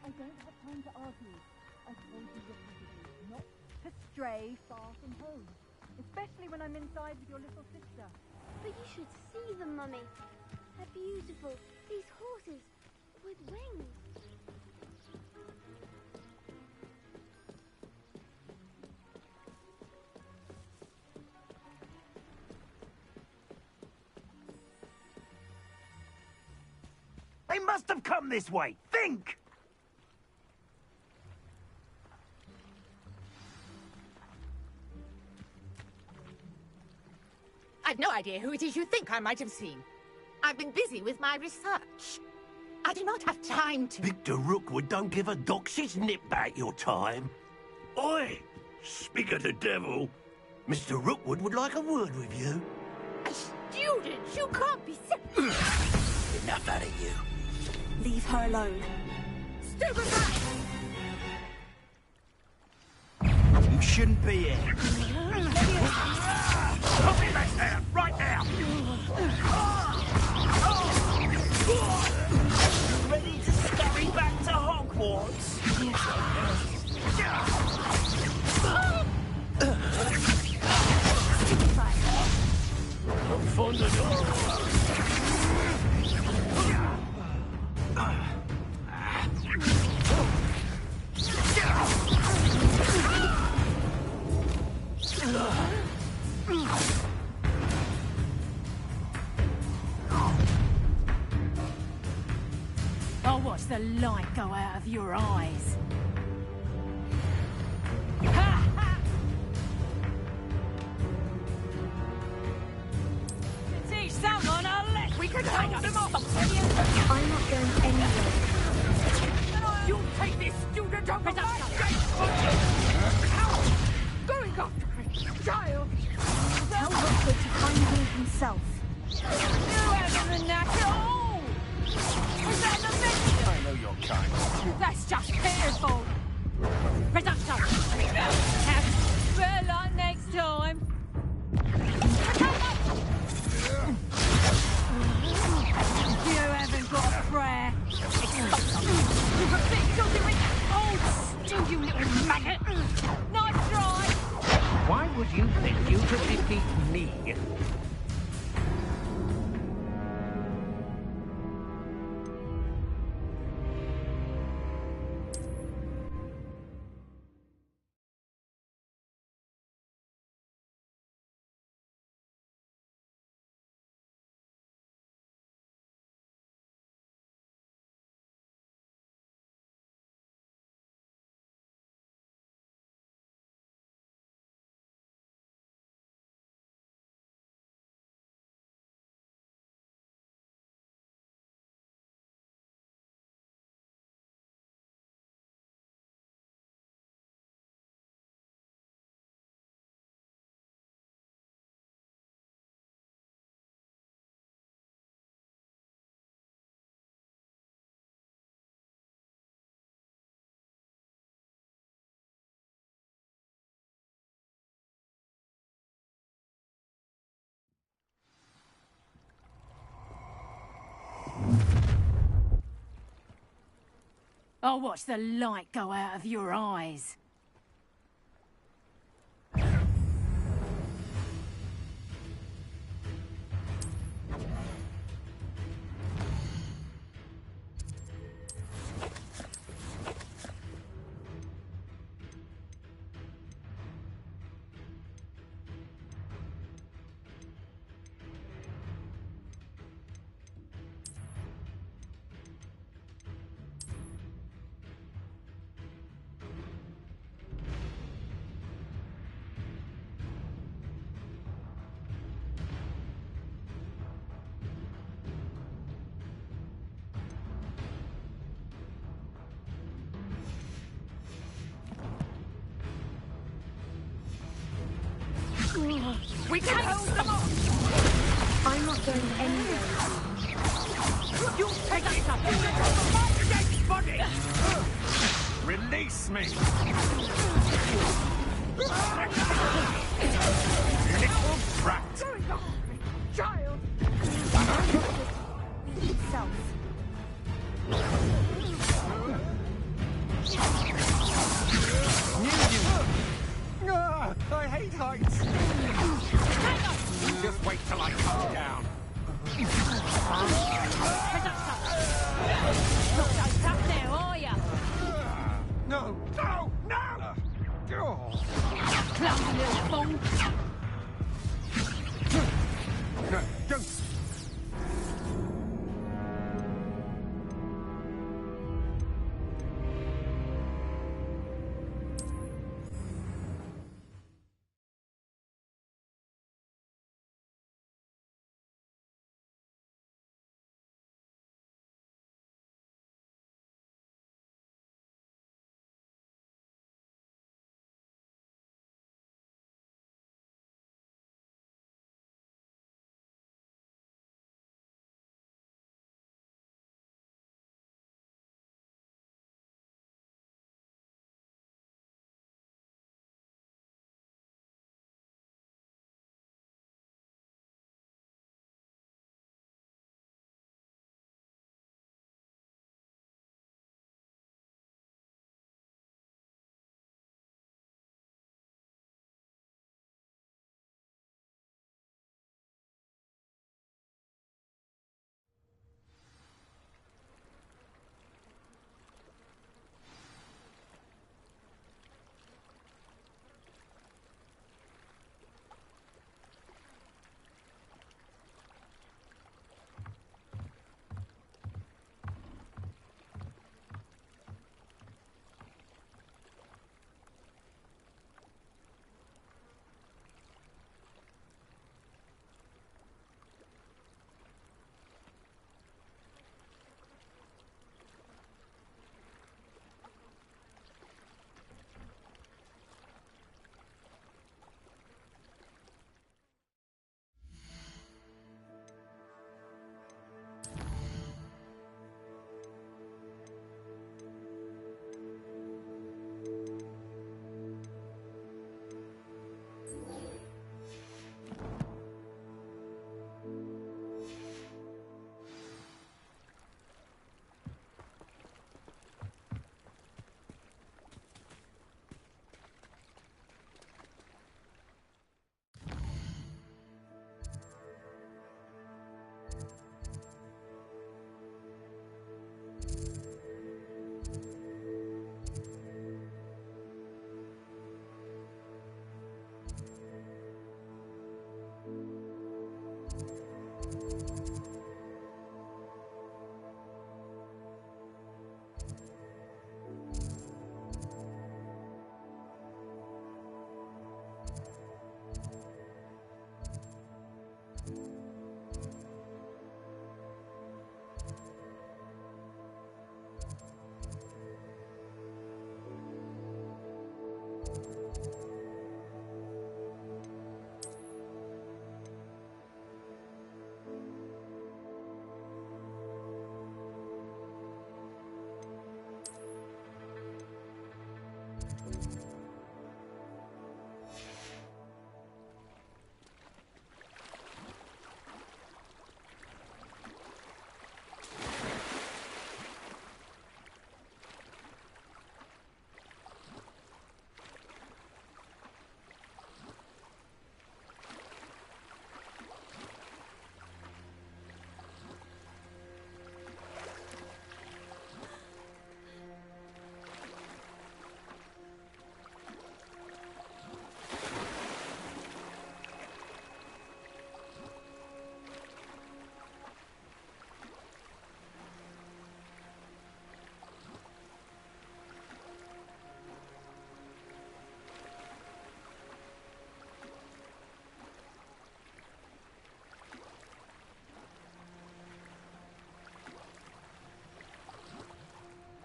I don't have time to argue. I told you repeatedly not to stray far from home, especially when I'm inside with your little sister. But you should see them, Mummy. They're beautiful. These horses with wings. They must have come this way. Think! I've no idea who it is you think I might have seen. I've been busy with my research. I do not have time to... Victor Rookwood don't give a doxy's nip back your time. Oi! Speak of the devil. Mr. Rookwood would like a word with you. A student? You can't be so... Enough out of you. Leave her alone. Stupid rat! You shouldn't be here. Put me back there, right now! Ready to scurry back to Hogwarts? I'm fond of I'll watch the light go out of your eyes. To teach someone a lesson. We can hang them off! I'm not going anywhere. You take this student over my dead going after her child! Tell Rookwood to find him himself. You haven't the knack at all. Is that the message? I know you're kind. That's just pitiful. Reduction. Have better luck next time. You haven't got a prayer. You've got things to do with old stew, you little maggot. Nice try. Why would you think you could defeat me? I'll watch the light go out of your eyes. We can hold them off! I'm not going anywhere. You take this up! My dead body! Release me! Little brat! Going off, child! Himself. Not so tough now, are ya? No! No! No! Oh. Clumsy little fool. No, don't!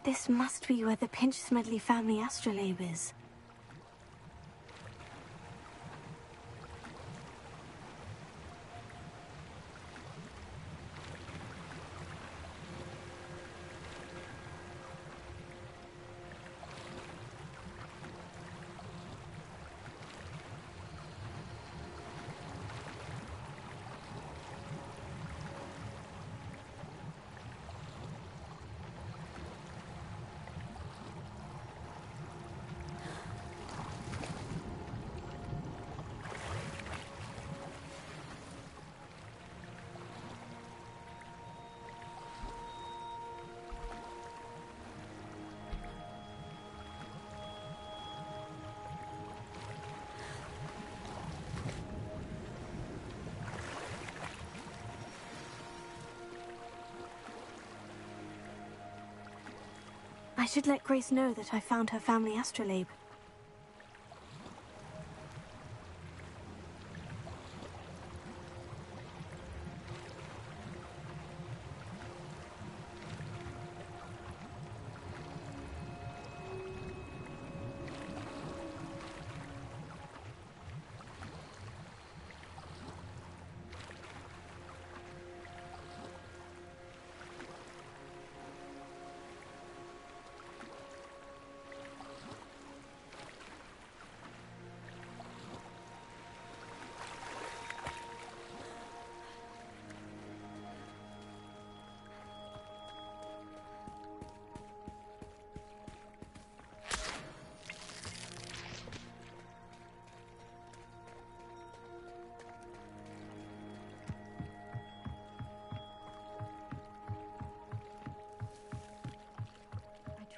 This must be where the Pinch-Smedley family astrolabe is. I should let Grace know that I found her family astrolabe.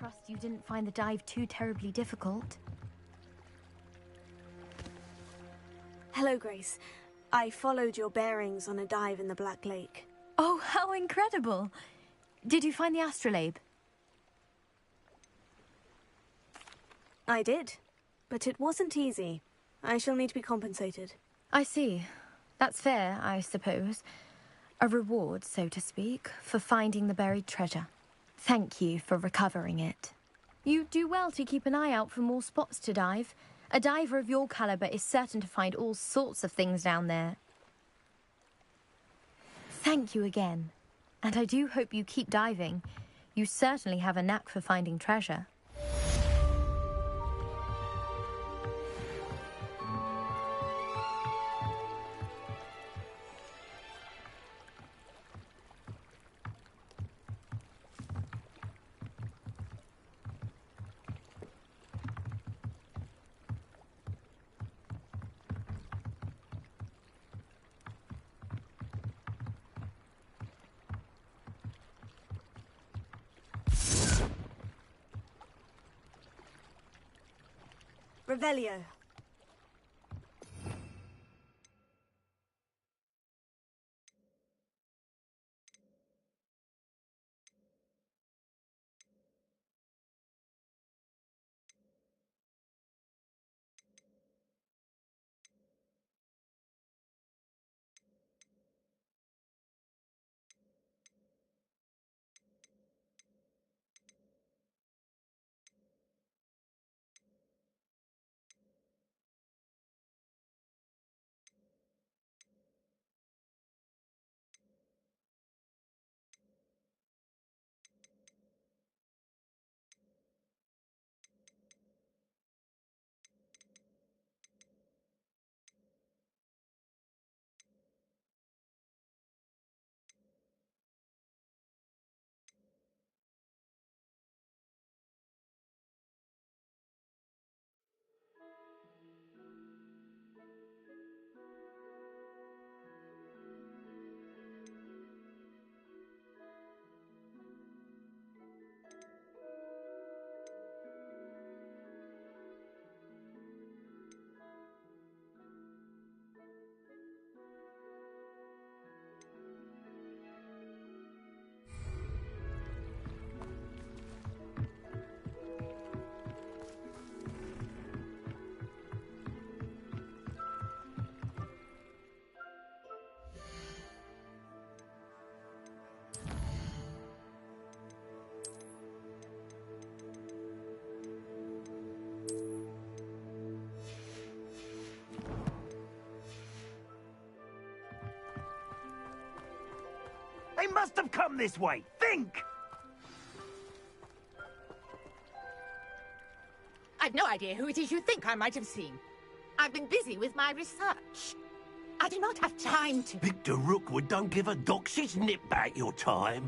Trust you didn't find the dive too terribly difficult. Hello, Grace. I followed your bearings on a dive in the Black Lake. Oh, how incredible! Did you find the astrolabe? I did, but it wasn't easy. I shall need to be compensated. I see. That's fair, I suppose. A reward, so to speak, for finding the buried treasure. Thank you for recovering it. You do well to keep an eye out for more spots to dive. A diver of your caliber is certain to find all sorts of things down there. Thank you again. And I do hope you keep diving. You certainly have a knack for finding treasure. Revelio. They must have come this way. Think! I've no idea who it is you think I might have seen. I've been busy with my research. I do not have time to... Victor Rookwood don't give a doxy's nip back your time.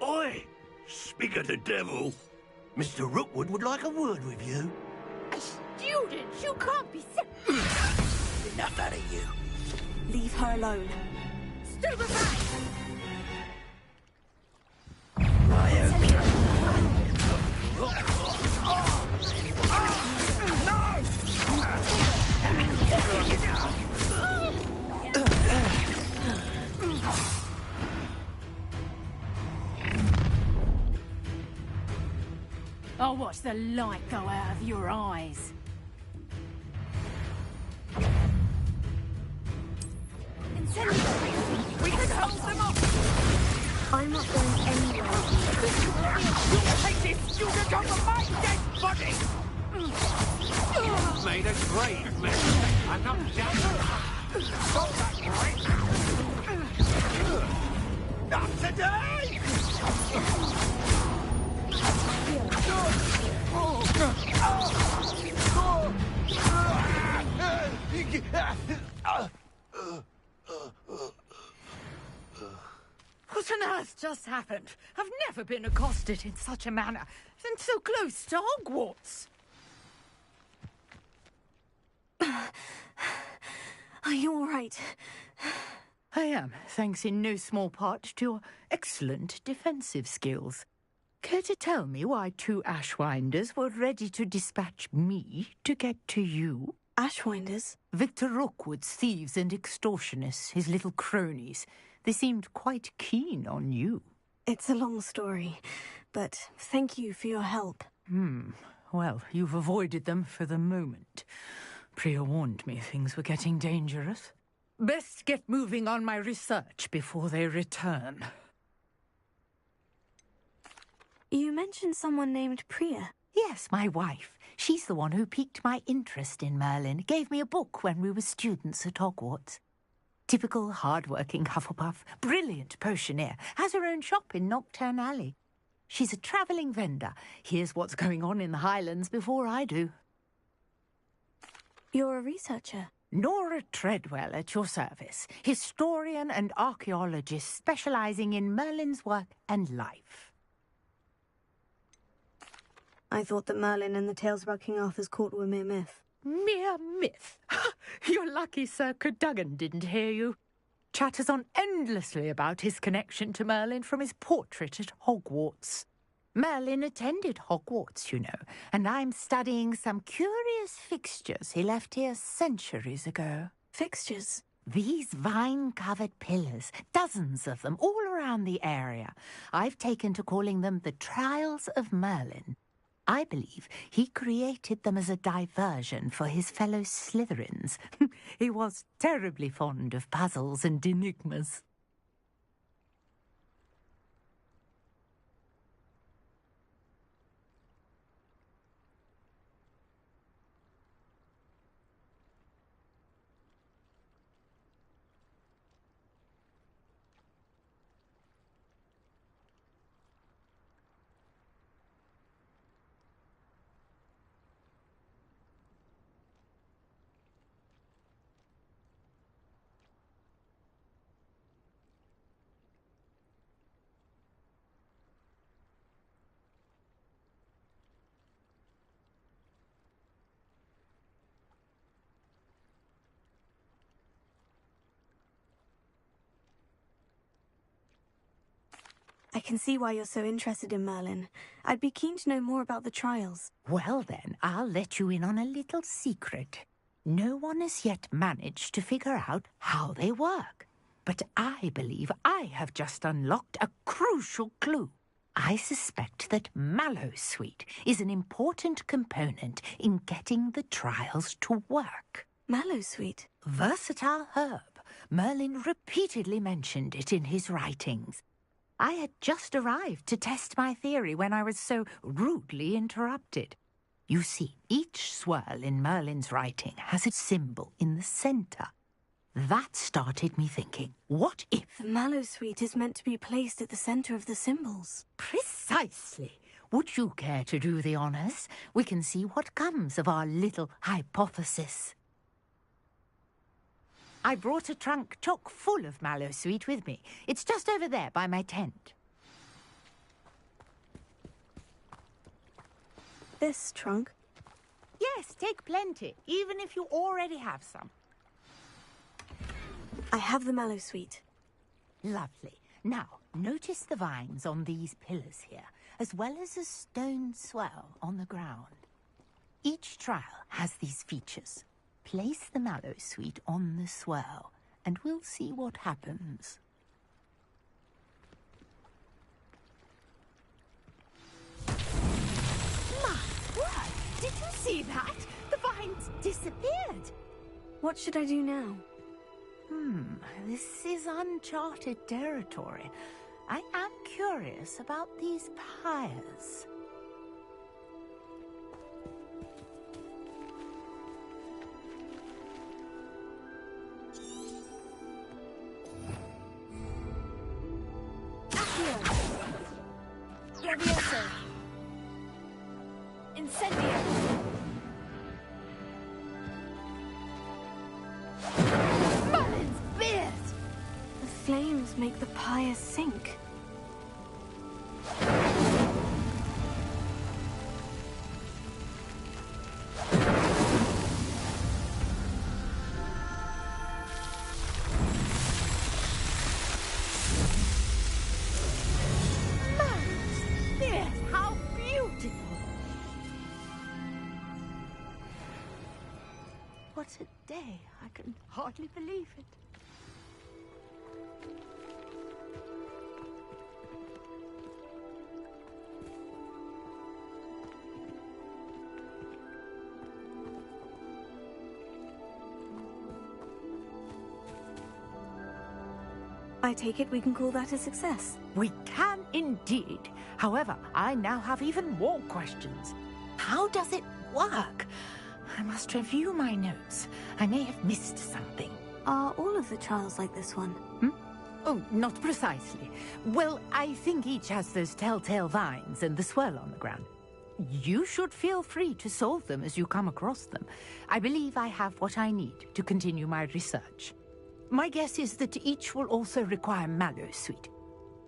Oi! Speak of the devil. Mr. Rookwood would like a word with you. A student? You can't be so... Enough out of you. Leave her alone. Stupefy! I'll watch the light go out of your eyes. Incendiary! We can hold them off! I'm not going anywhere. You'll take this! You'll become my dead body! Made a grave mess. I'm not down for that. Stop that, boy. Not today! What on earth just happened? I've never been accosted in such a manner, and so close to Hogwarts. Are you all right? I am, thanks in no small part to your excellent defensive skills. Care to tell me why 2 Ashwinders were ready to dispatch me to get to you? Ashwinders? Victor Rookwood's thieves and extortionists, his little cronies. They seemed quite keen on you. It's a long story, but thank you for your help. Well, you've avoided them for the moment. Priya warned me things were getting dangerous. Best get moving on my research before they return. You mentioned someone named Priya. Yes, my wife. She's the one who piqued my interest in Merlin. Gave me a book when we were students at Hogwarts. Typical hard-working Hufflepuff, brilliant potioneer, has her own shop in Knockturn Alley. She's a travelling vendor. Hears what's going on in the Highlands before I do. You're a researcher. Nora Treadwell at your service, historian and archaeologist specialising in Merlin's work and life. I thought that Merlin and the tales about King Arthur's court were mere myth. Mere myth? You're lucky Sir Cadogan didn't hear you. Chatters on endlessly about his connection to Merlin from his portrait at Hogwarts. Merlin attended Hogwarts, you know, and I'm studying some curious fixtures he left here centuries ago. Fixtures? These vine-covered pillars, dozens of them, all around the area. I've taken to calling them the Trials of Merlin. I believe he created them as a diversion for his fellow Slytherins. He was terribly fond of puzzles and enigmas. I can see why you're so interested in Merlin. I'd be keen to know more about the trials. Well then, I'll let you in on a little secret. No one has yet managed to figure out how they work. But I believe I have just unlocked a crucial clue. I suspect that Mallowsweet is an important component in getting the trials to work. Mallowsweet? Versatile herb. Merlin repeatedly mentioned it in his writings. I had just arrived to test my theory when I was so rudely interrupted. You see, each swirl in Merlin's writing has a symbol in the centre. That started me thinking, what if... The Mallowsweet is meant to be placed at the centre of the symbols. Precisely. Would you care to do the honours? We can see what comes of our little hypothesis. I brought a trunk chock full of Mallowsweet with me. It's just over there by my tent. This trunk? Yes, take plenty, even if you already have some. I have the Mallowsweet. Lovely. Now, notice the vines on these pillars here, as well as a stone swell on the ground. Each trial has these features. Place the Mallowsweet on the swirl, and we'll see what happens. What should I do now? This is uncharted territory. I am curious about these pyres. Levioso! Incendio! Merlin's beard! The flames make the pyre sink. How beautiful! What a day. I can hardly believe it. I take it we can call that a success. We can indeed. However, I now have even more questions. How does it work? I must review my notes. I may have missed something. Are all of the trials like this one? Oh, not precisely. Well, I think each has those telltale vines and the swirl on the ground. You should feel free to solve them as you come across them. I believe I have what I need to continue my research. My guess is that each will also require mallow sweet,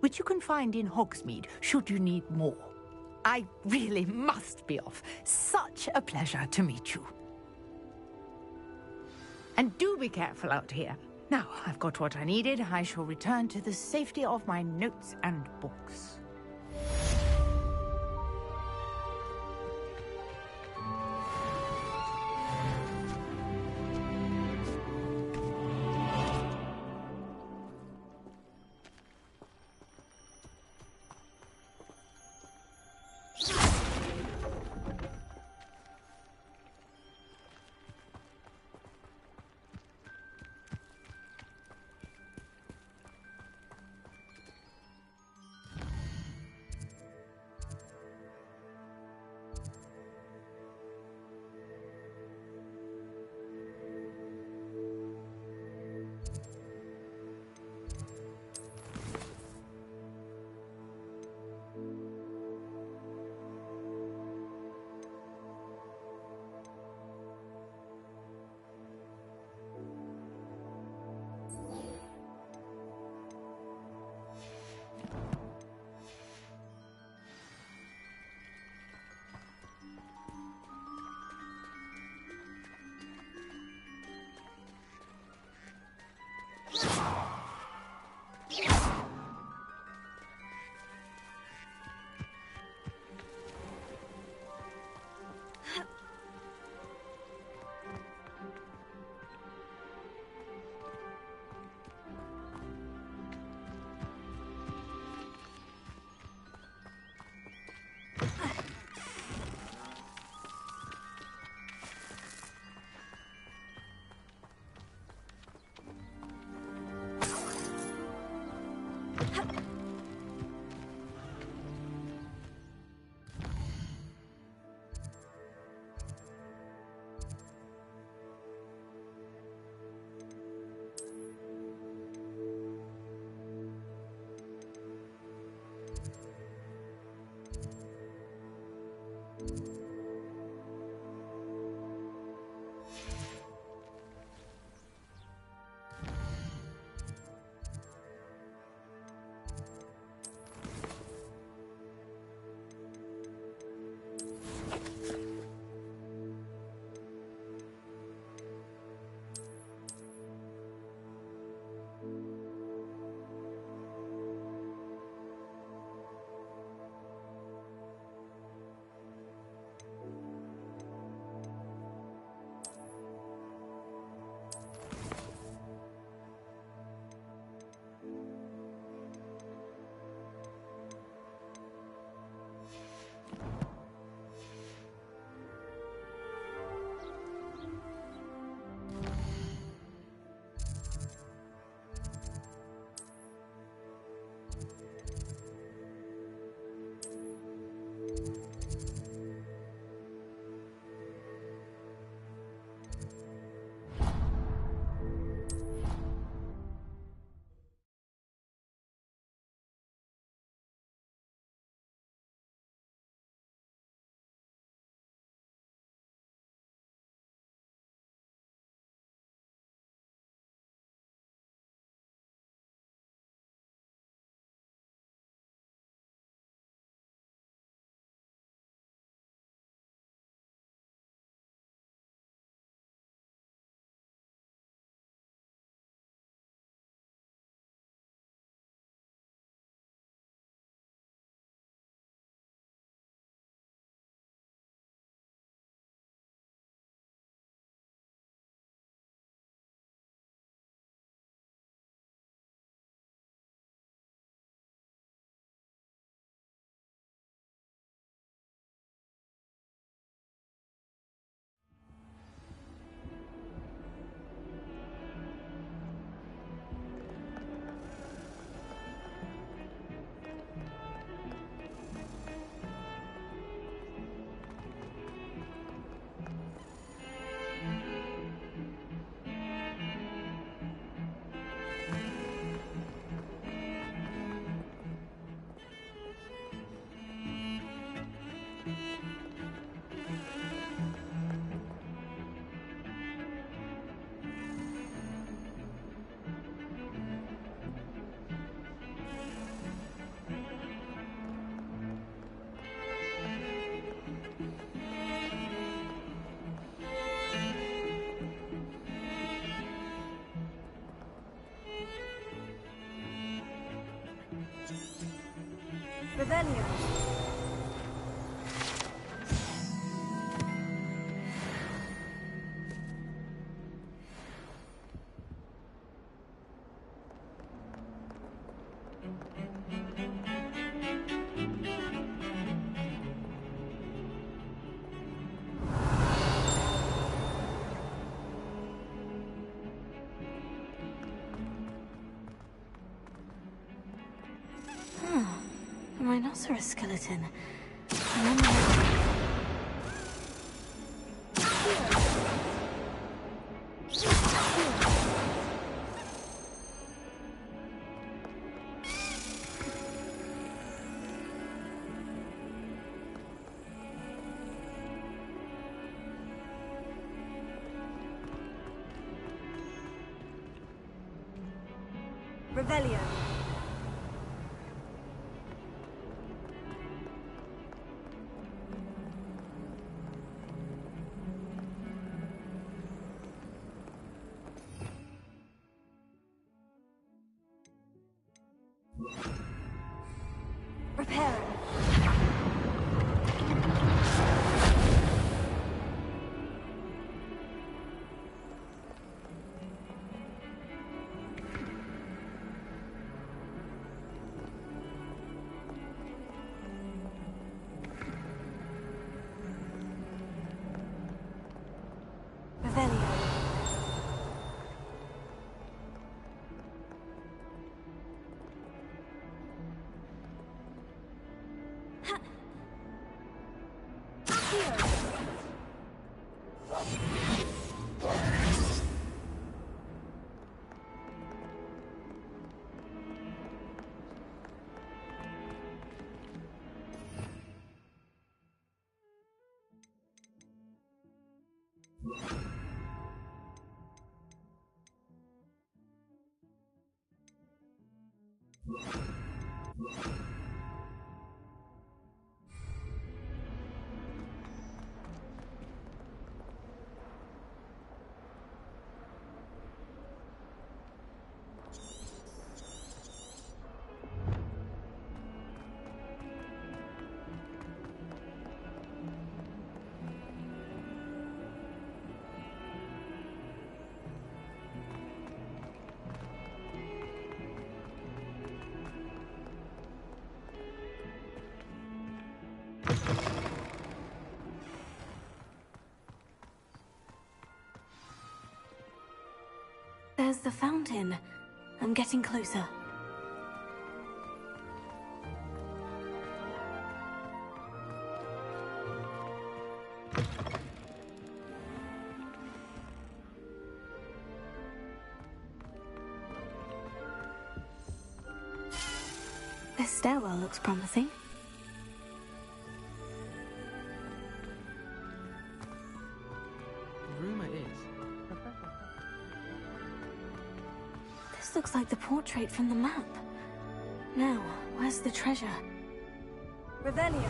which you can find in Hogsmeade should you need more. I really must be off. Such a pleasure to meet you. And do be careful out here. Now, I've got what I needed. I shall return to the safety of my notes and books. Revelio. A rhinoceros skeleton. Revelio. Repairing. Revelio. There's the fountain. I'm getting closer. This stairwell looks promising. Rumor is. This looks like the portrait from the map. Now, where's the treasure? Revelio.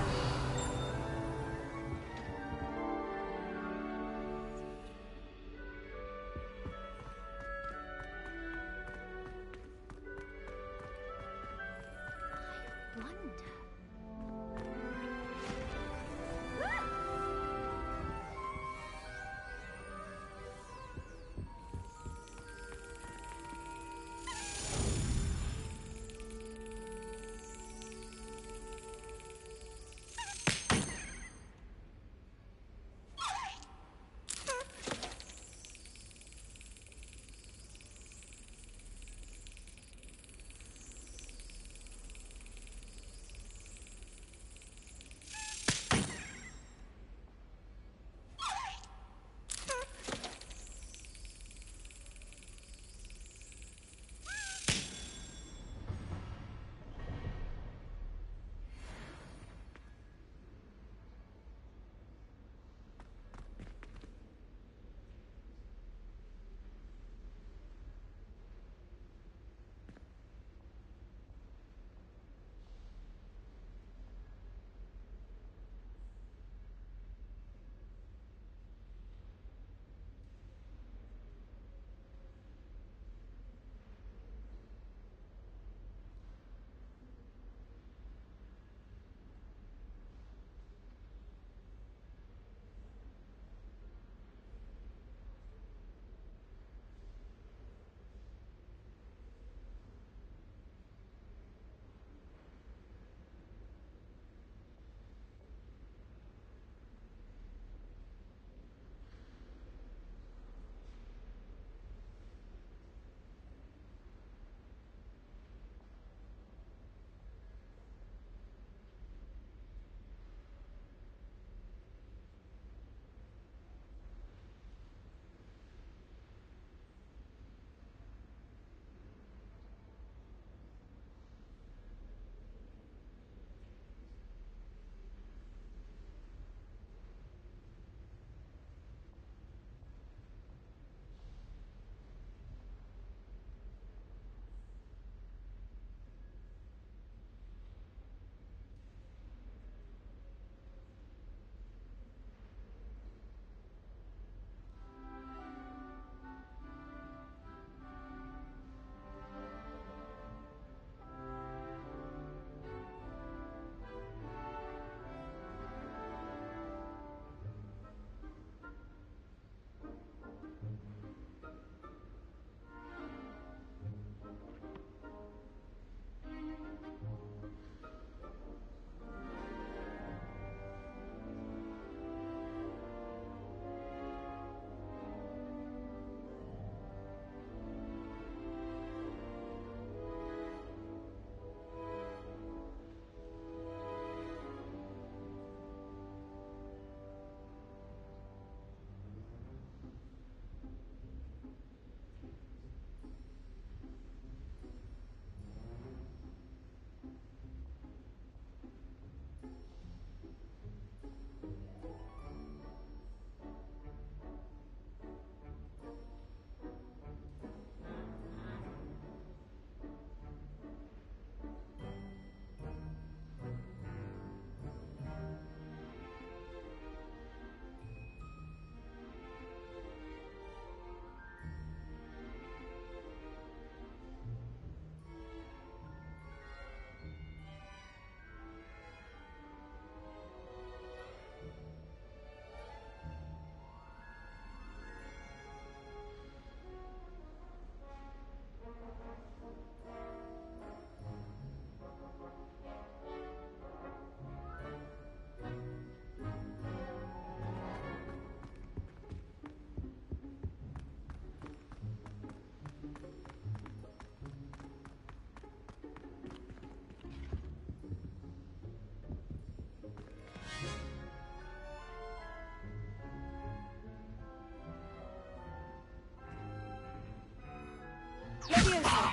Leviosa!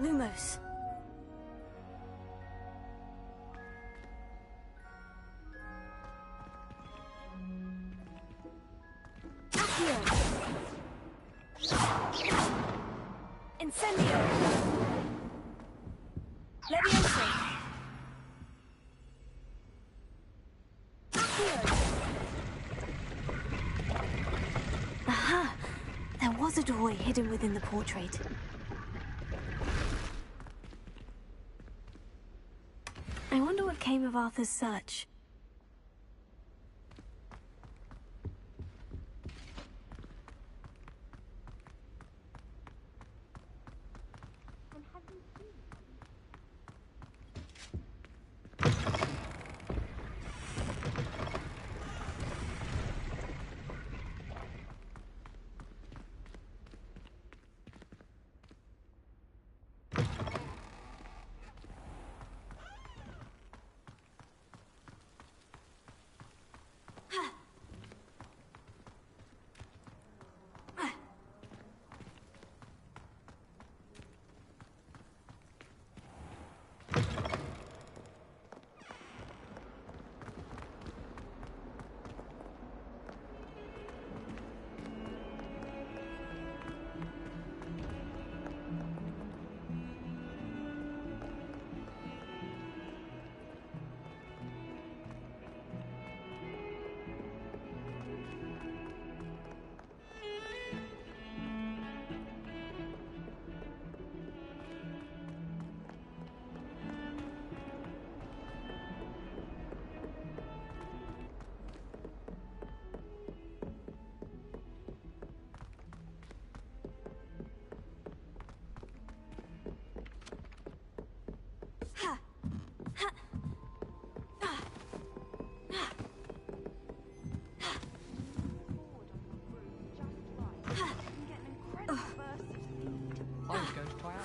Lumos. Accio. Incendio. Leviosa. Accio. Aha! There was a doorway hidden within the portrait. I wonder what came of Arthur's search.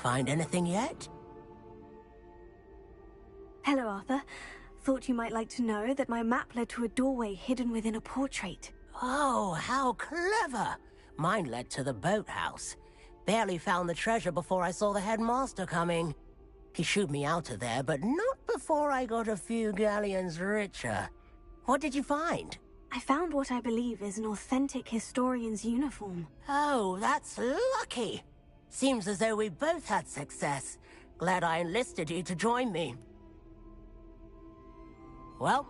Find anything yet? Hello, Arthur. Thought you might like to know that my map led to a doorway hidden within a portrait. Oh, how clever! Mine led to the boathouse. Barely found the treasure before I saw the headmaster coming. He shooed me out of there, but not before I got a few galleons richer. What did you find? I found what I believe is an authentic historian's uniform. Oh, that's lucky. Seems as though we both had success. Glad I enlisted you to join me. Well,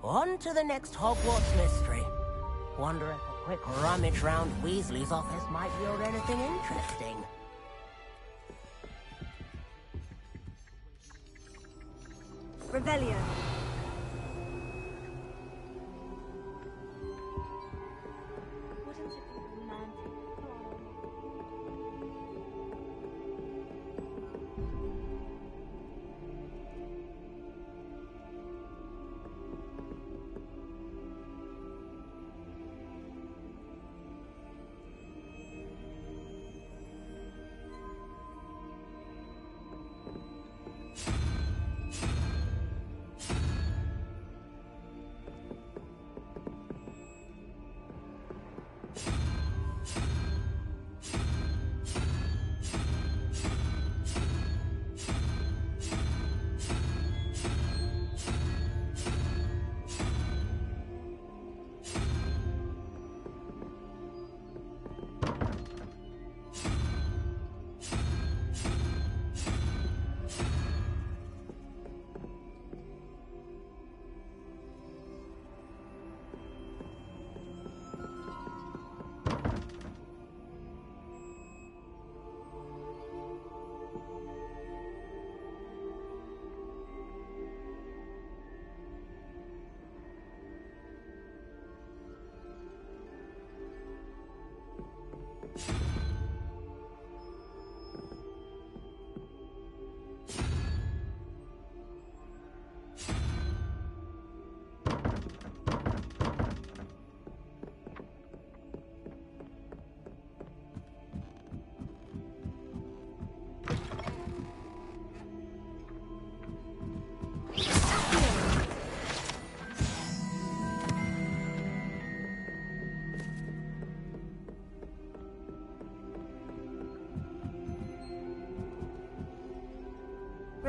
on to the next Hogwarts mystery. Wonder if a quick rummage round Weasley's office might yield anything interesting. Revelio. Wouldn't it be romantic?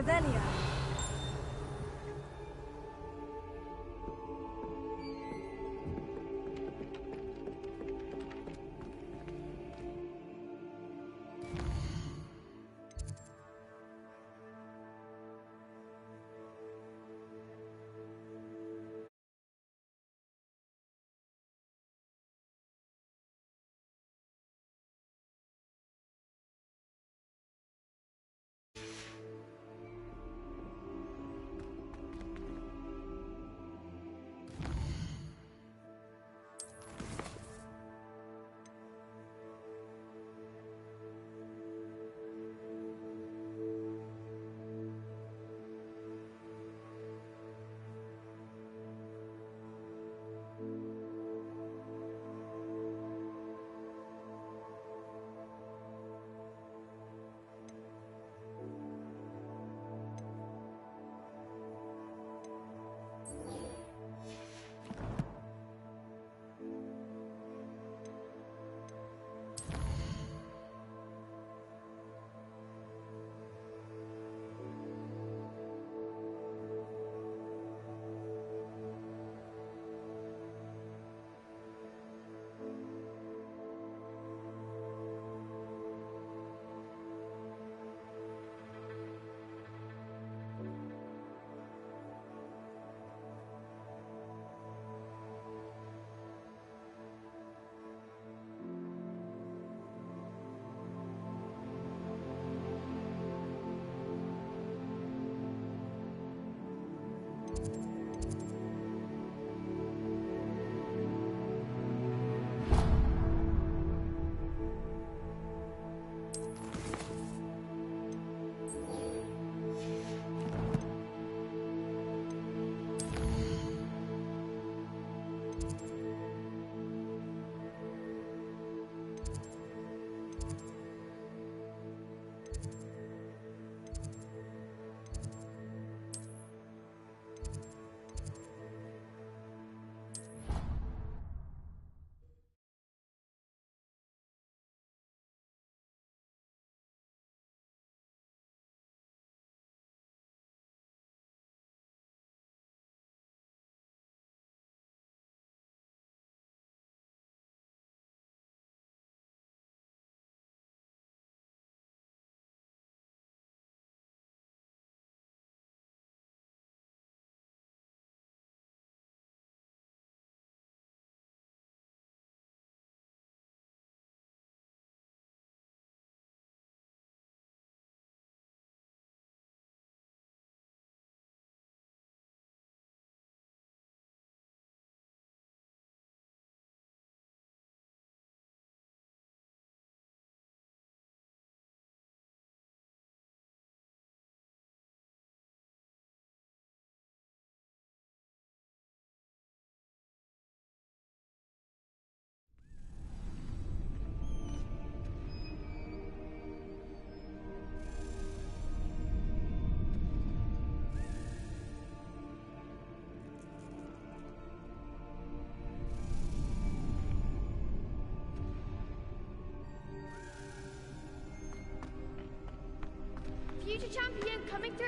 Revelio. Future champion coming through.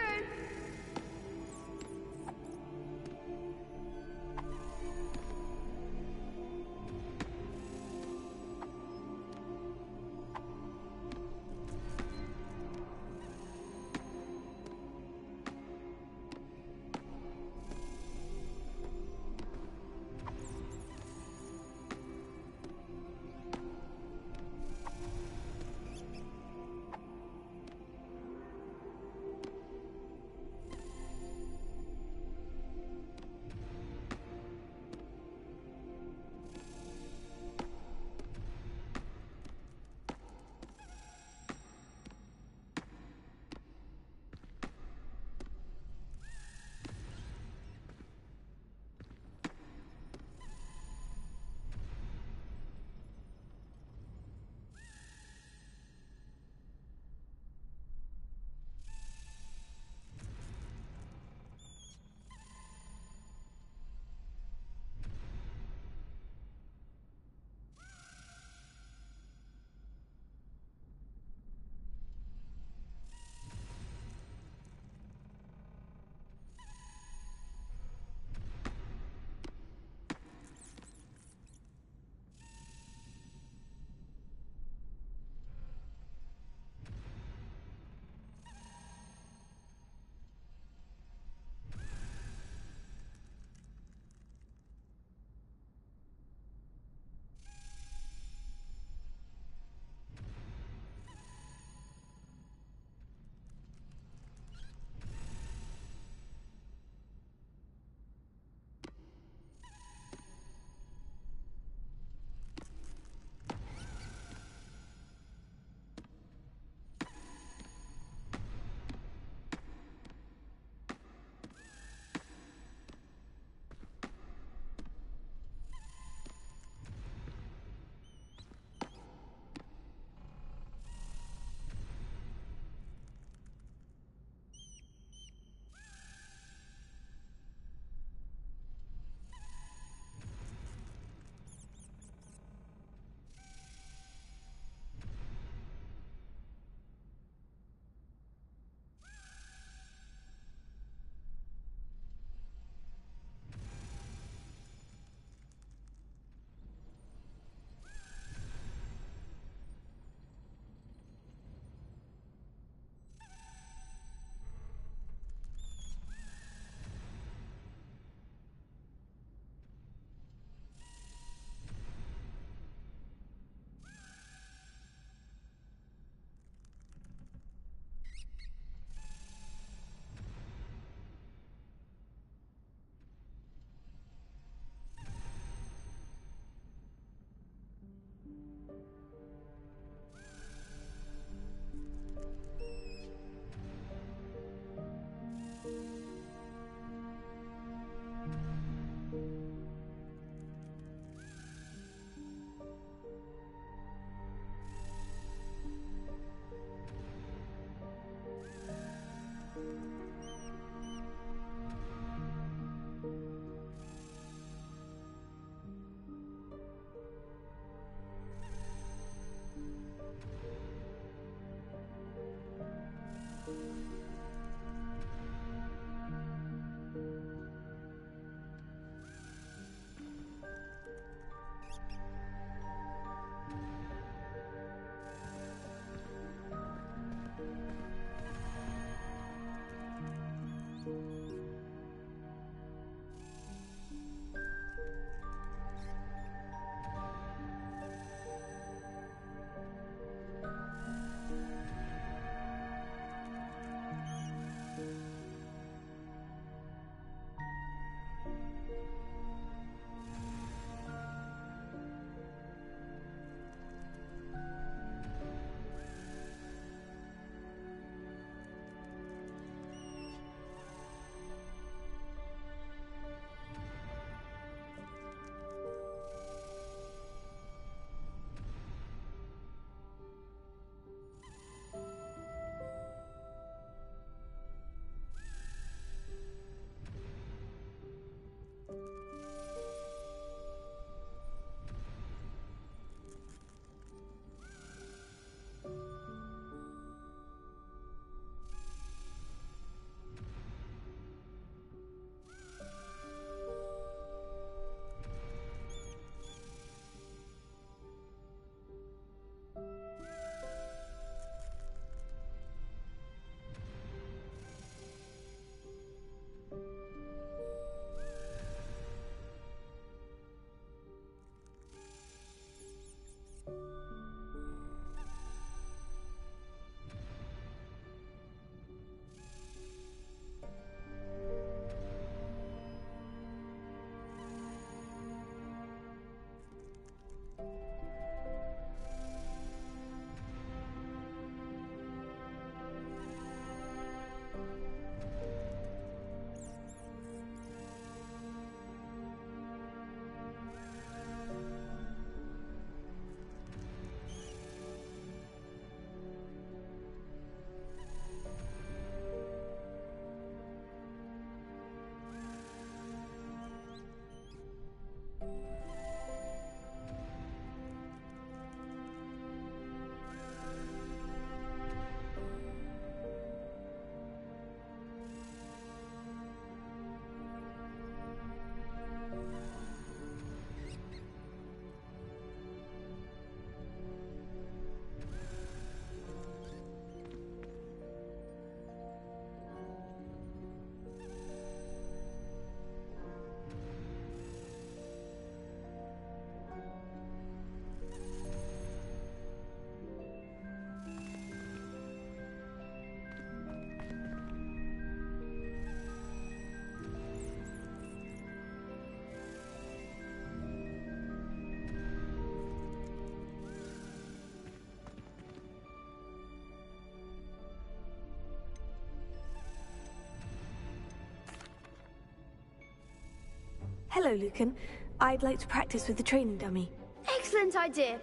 Hello, Lucan. I'd like to practice with the training dummy. Excellent idea.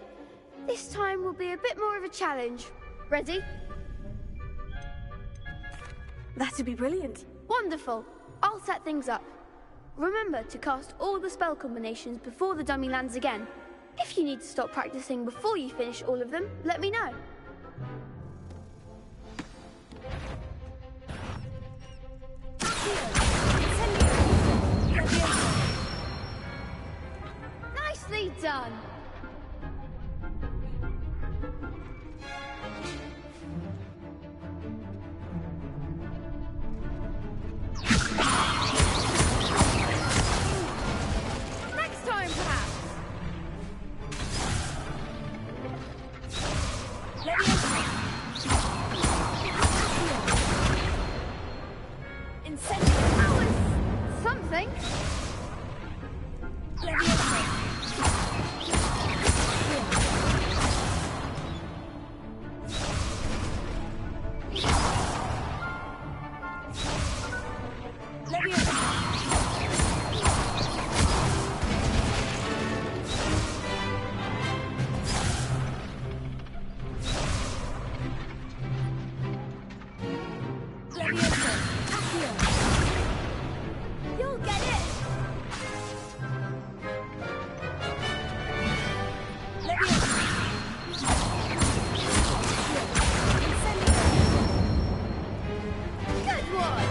This time will be a bit more of a challenge. Ready? That'd be brilliant. Wonderful. I'll set things up. Remember to cast all the spell combinations before the dummy lands again. If you need to stop practicing before you finish all of them, let me know. Nicely done. Next time, perhaps. That was something. You'll get it. Good one.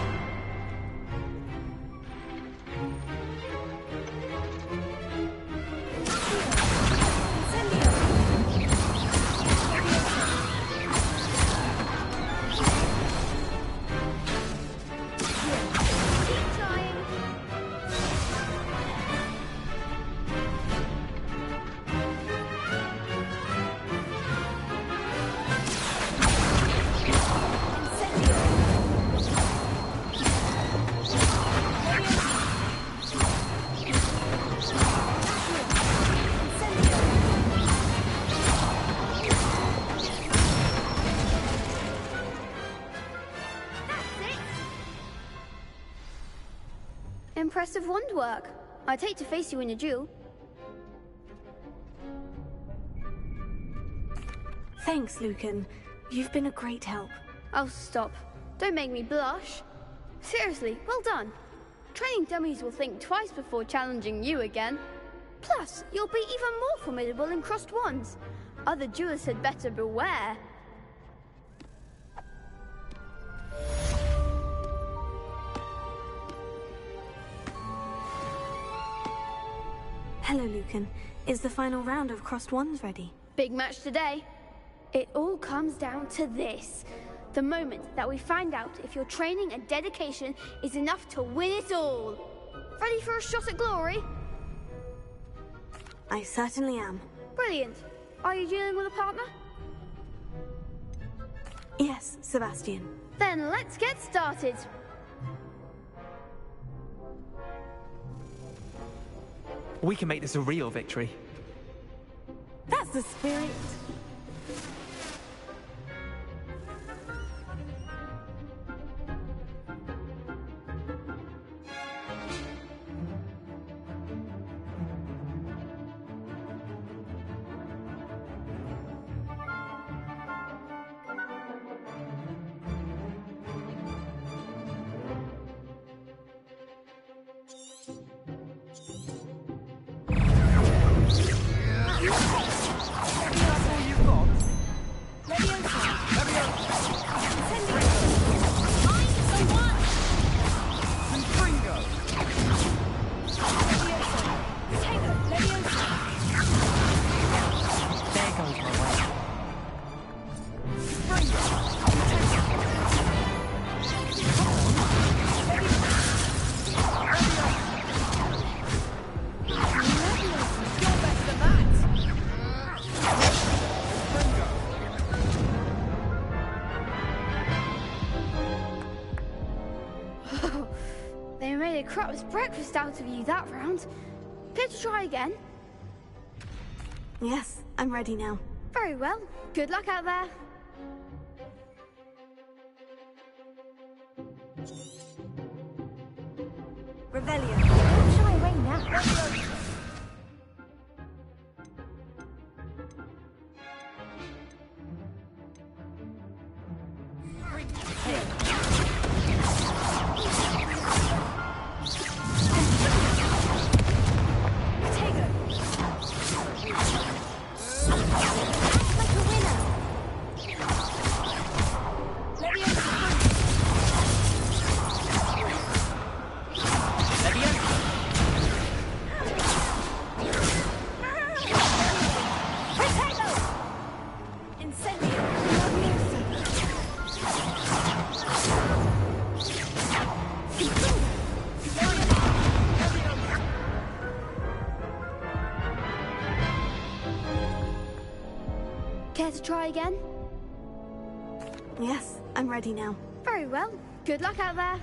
Keep trying. That's it. Impressive wand work. I'd hate to face you in a duel. Thanks, Lucan. You've been a great help. Oh, stop. Don't make me blush. Seriously, well done. Training dummies will think twice before challenging you again. Plus, you'll be even more formidable in crossed wands. Other duelists had better beware. Hello, Lucan. Is the final round of crossed wands ready? Big match today. It all comes down to this. The moment that we find out if your training and dedication is enough to win it all. Ready for a shot at glory? I certainly am. Brilliant. Are you dealing with a partner? Yes, Sebastian. Then let's get started. We can make this a real victory. That's the spirit. They made a crap's breakfast out of you that round. Care to try again? Yes, I'm ready now. Very well. Good luck out there. Revelio. How shall I reign now? Care to try again? Yes, I'm ready now. Very well. Good luck out there.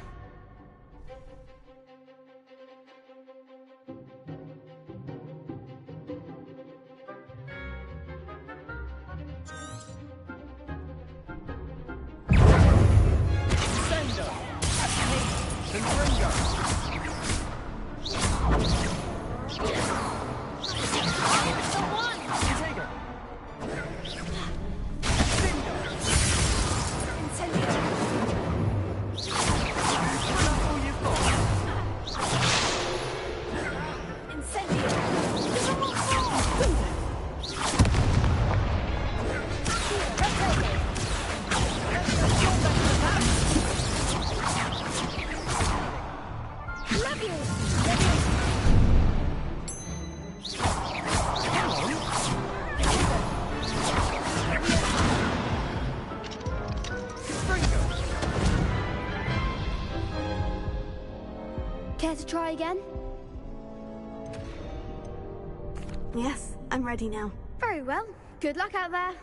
Care to try again? Yes, I'm ready now. Very well. Good luck out there.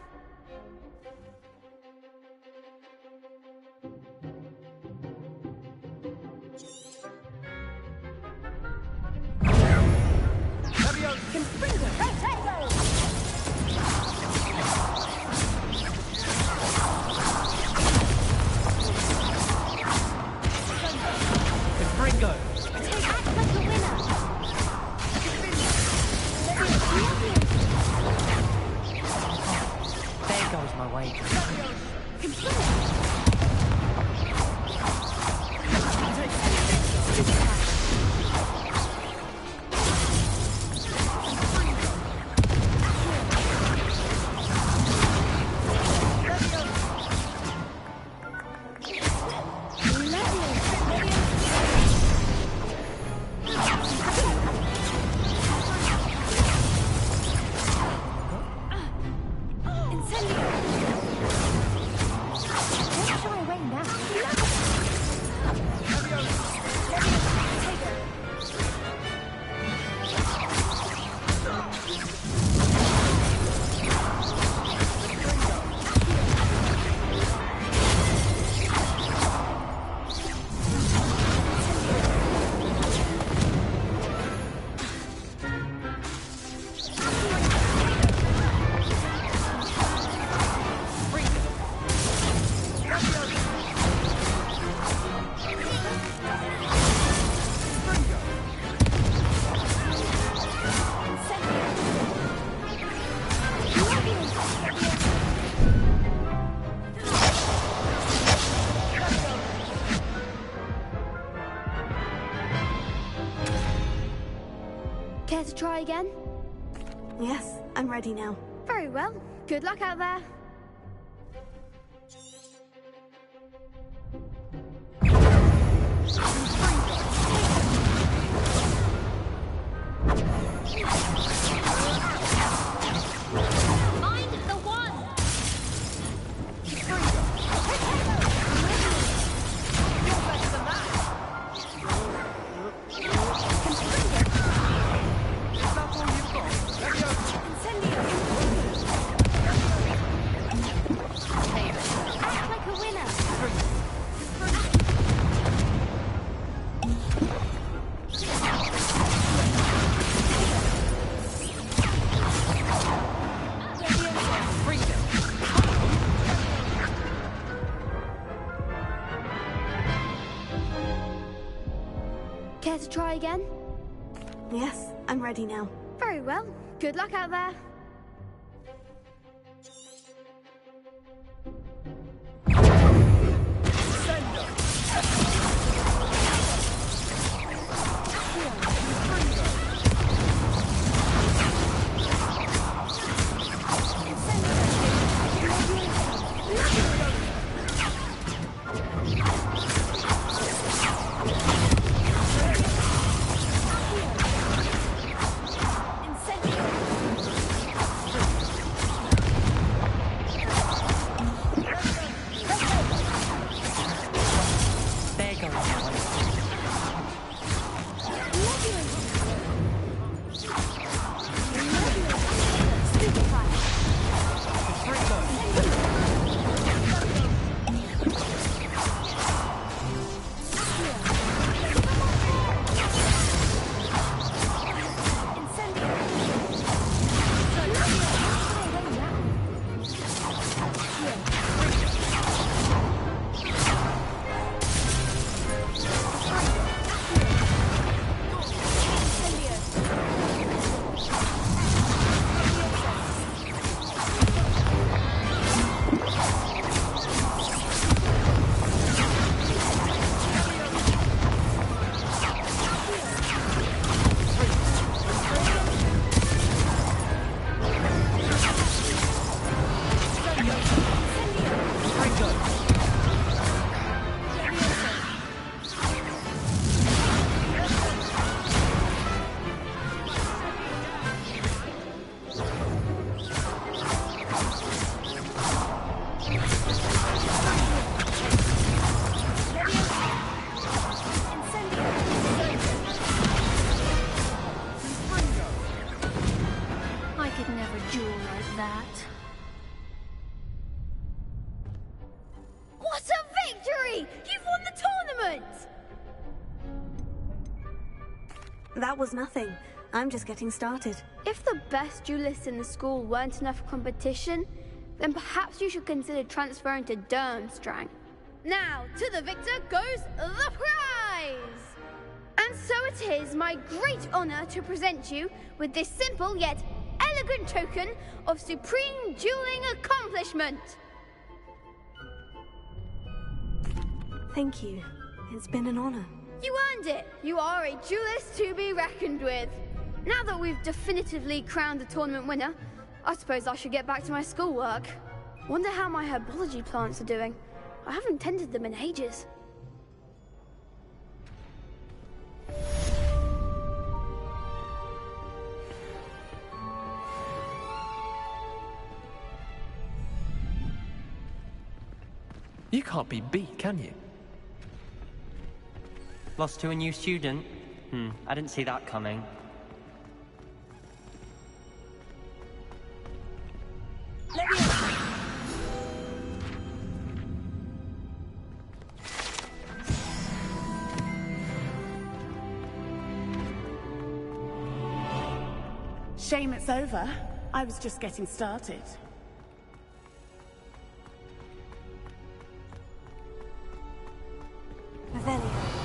There goes my wager. Care to try again? Yes, I'm ready now. Very well. Good luck out there. Mind the one! Act like a winner. Care to try again? Yes, I'm ready now. Very well. Good luck out there. That was nothing. I'm just getting started. If the best duelists in the school weren't enough for competition, then perhaps you should consider transferring to Durmstrang. Now, to the victor goes the prize! And so it is my great honor to present you with this simple yet elegant token of supreme dueling accomplishment. Thank you. It's been an honor. You earned it. You are a duelist to be reckoned with. Now that we've definitively crowned the tournament winner, I suppose I should get back to my schoolwork. Wonder how my herbology plants are doing. I haven't tended them in ages. You can't be beat, can you? Lost to a new student? I didn't see that coming. Shame it's over. I was just getting started. Revelio.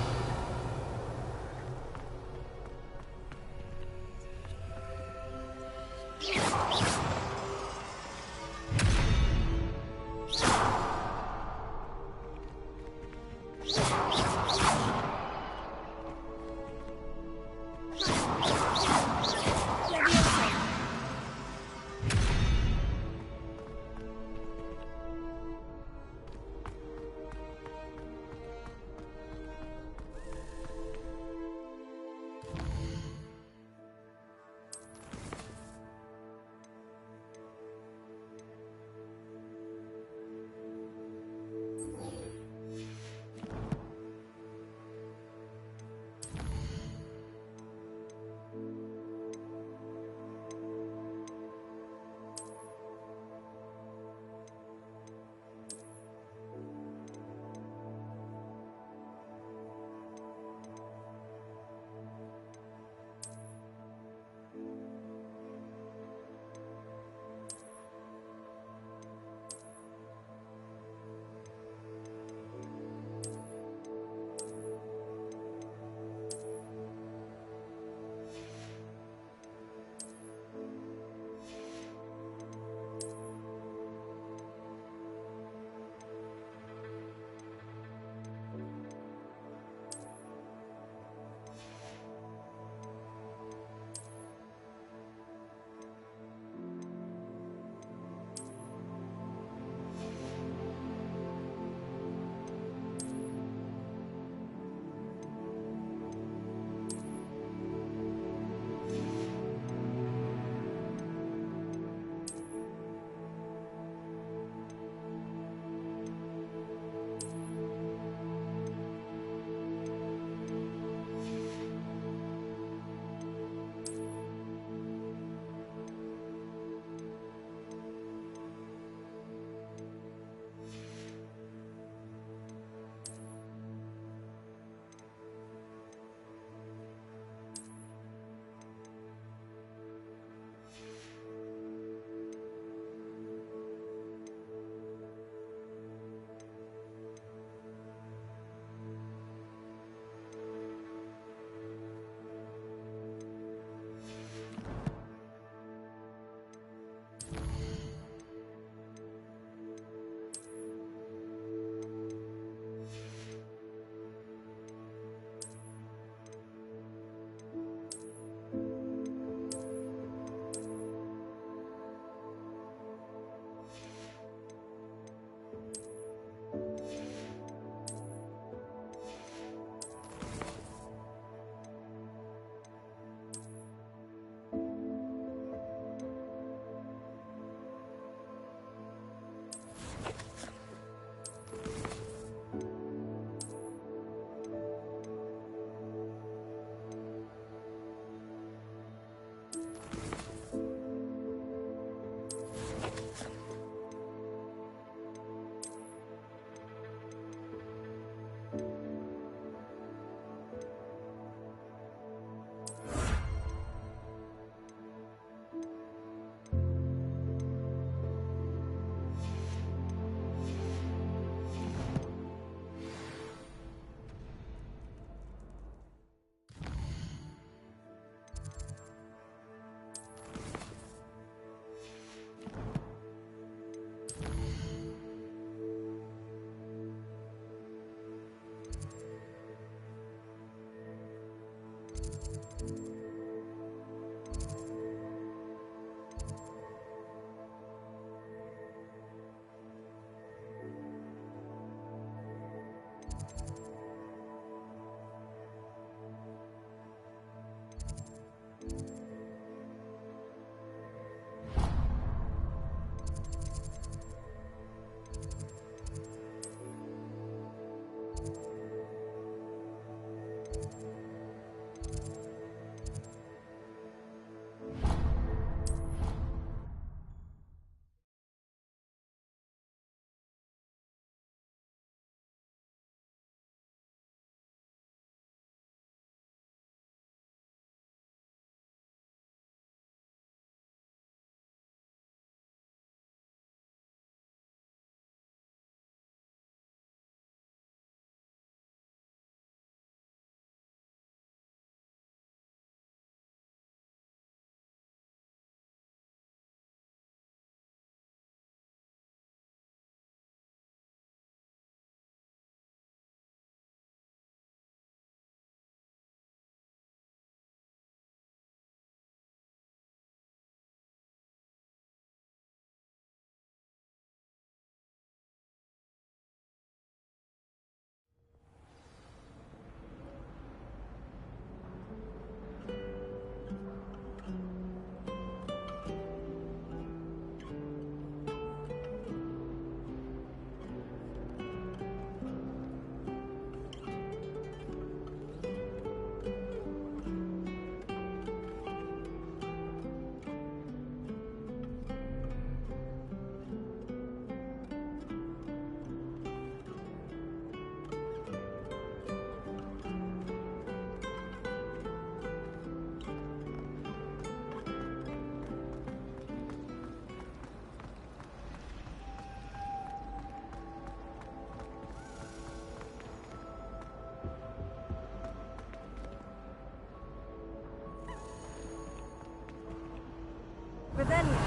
Revelio.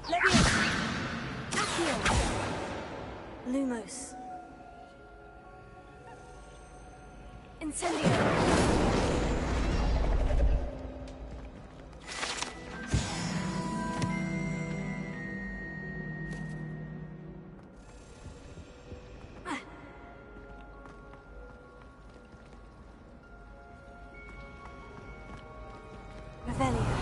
Leviosa. Accio. Lumos. Incendio. Revelio.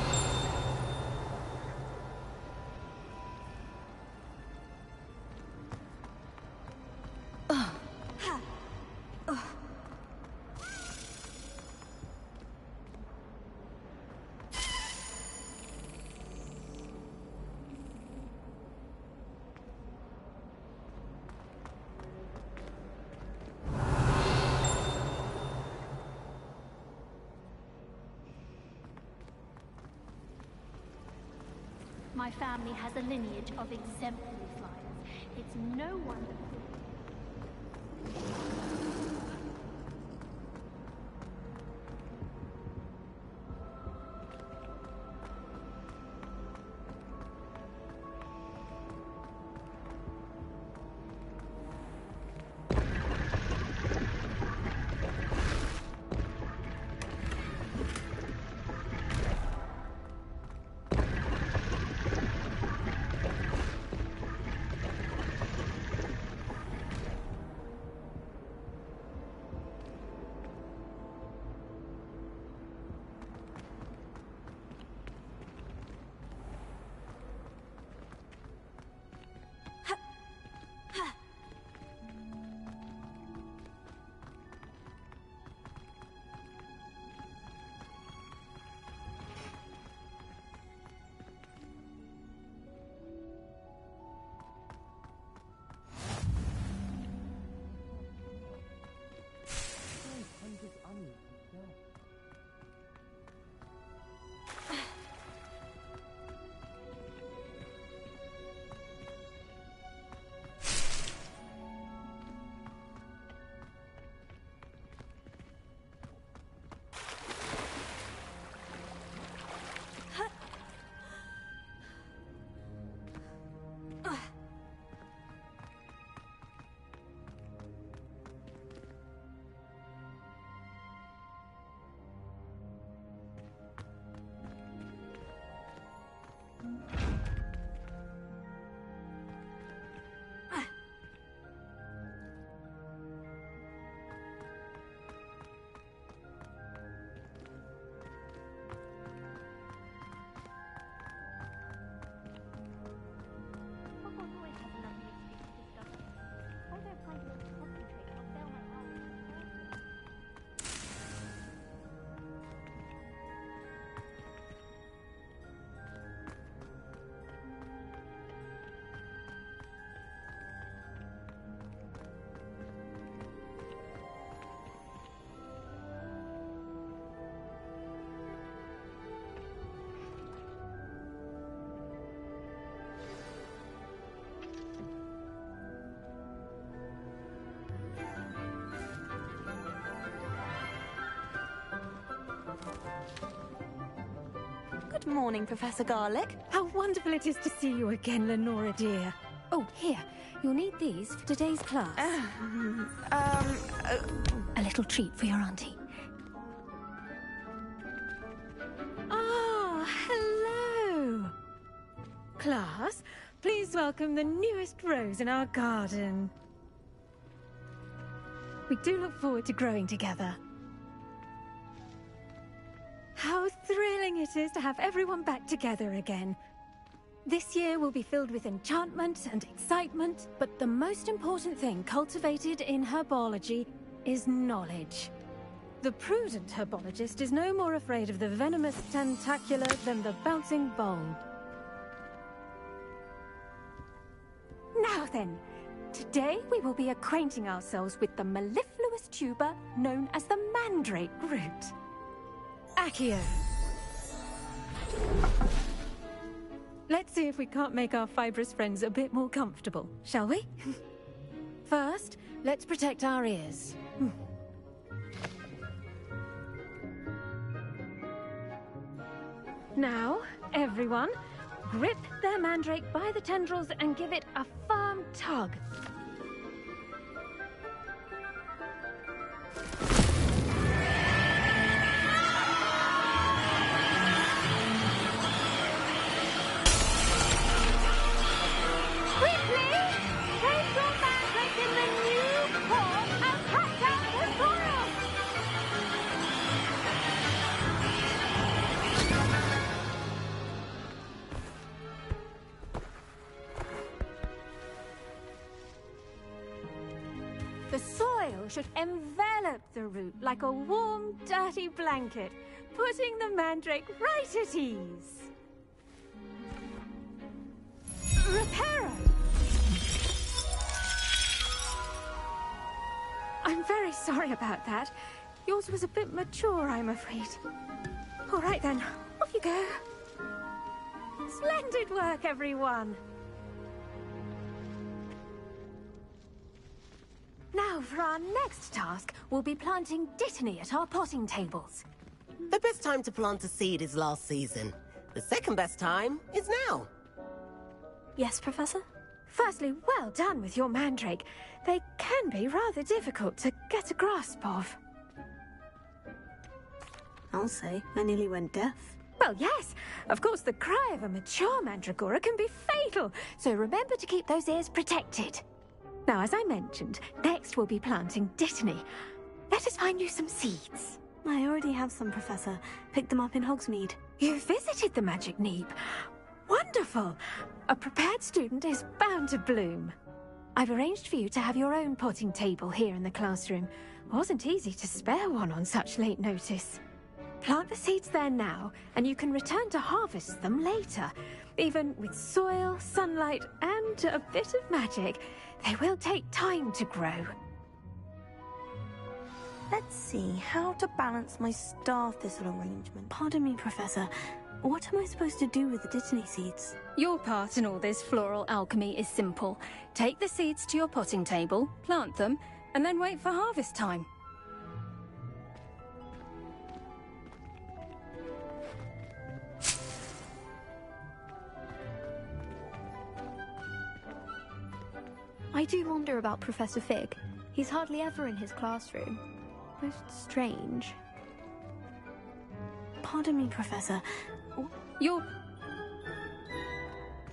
My family has a lineage of exemplary flyers. It's no wonder. Good morning, Professor Garlic. How wonderful it is to see you again, Lenora dear. Oh, here. You'll need these for today's class. A little treat for your auntie. Ah, hello. Class, please welcome the newest rose in our garden. We do look forward to growing together. How thrilling it is to have everyone back together again. This year will be filled with enchantment and excitement, but the most important thing cultivated in herbology is knowledge. The prudent herbologist is no more afraid of the venomous tentacular than the bouncing bulb. Now then, today we will be acquainting ourselves with the mellifluous tuber known as the mandrake root. Accio. Let's see if we can't make our fibrous friends a bit more comfortable, shall we? First, let's protect our ears. Now, everyone, grip their mandrake by the tendrils and give it a firm tug. The soil should envelop the root like a warm, dirty blanket, putting the mandrake right at ease. Reparo! I'm very sorry about that. Yours was a bit mature, I'm afraid. All right then, off you go. Splendid work, everyone! Now, for our next task, we'll be planting Dittany at our potting tables. The best time to plant a seed is last season. The second best time is now. Yes, Professor? Firstly, well done with your mandrake. They can be rather difficult to get a grasp of. I'll say, I nearly went deaf. Well, yes. Of course, the cry of a mature mandragora can be fatal, so remember to keep those ears protected. Now, as I mentioned, next we'll be planting Dittany. Let us find you some seeds. I already have some, Professor. Picked them up in Hogsmeade. You visited the Magic Neep. Wonderful! A prepared student is bound to bloom. I've arranged for you to have your own potting table here in the classroom. Wasn't easy to spare one on such late notice. Plant the seeds there now, and you can return to harvest them later. Even with soil, sunlight, and a bit of magic, they will take time to grow. Let's see, how to balance my star thistle arrangement. Pardon me, Professor. What am I supposed to do with the Dittany seeds? Your part in all this floral alchemy is simple. Take the seeds to your potting table, plant them, and then wait for harvest time. I do wonder about Professor Fig. He's hardly ever in his classroom. Most strange. Pardon me, Professor. Your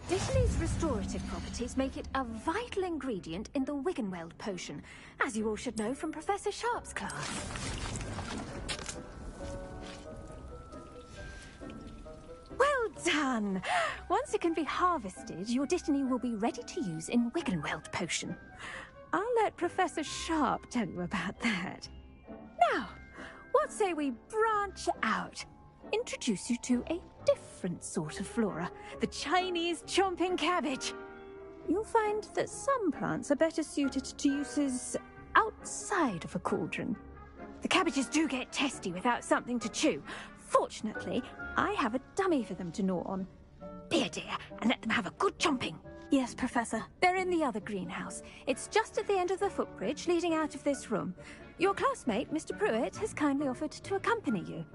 Dittany's restorative properties make it a vital ingredient in the Wiggenweld potion, as you all should know from Professor Sharp's class. Well done! Once it can be harvested, your Dittany will be ready to use in Wiggenweld potion. I'll let Professor Sharp tell you about that. Now, what say we branch out? Introduce you to a different sort of flora, the Chinese chomping cabbage. You'll find that some plants are better suited to uses outside of a cauldron. The cabbages do get testy without something to chew. Fortunately, I have a dummy for them to gnaw on. Be a dear and let them have a good chomping. Yes, Professor. They're in the other greenhouse. It's just at the end of the footbridge leading out of this room. Your classmate, Mr. Pruitt, has kindly offered to accompany you.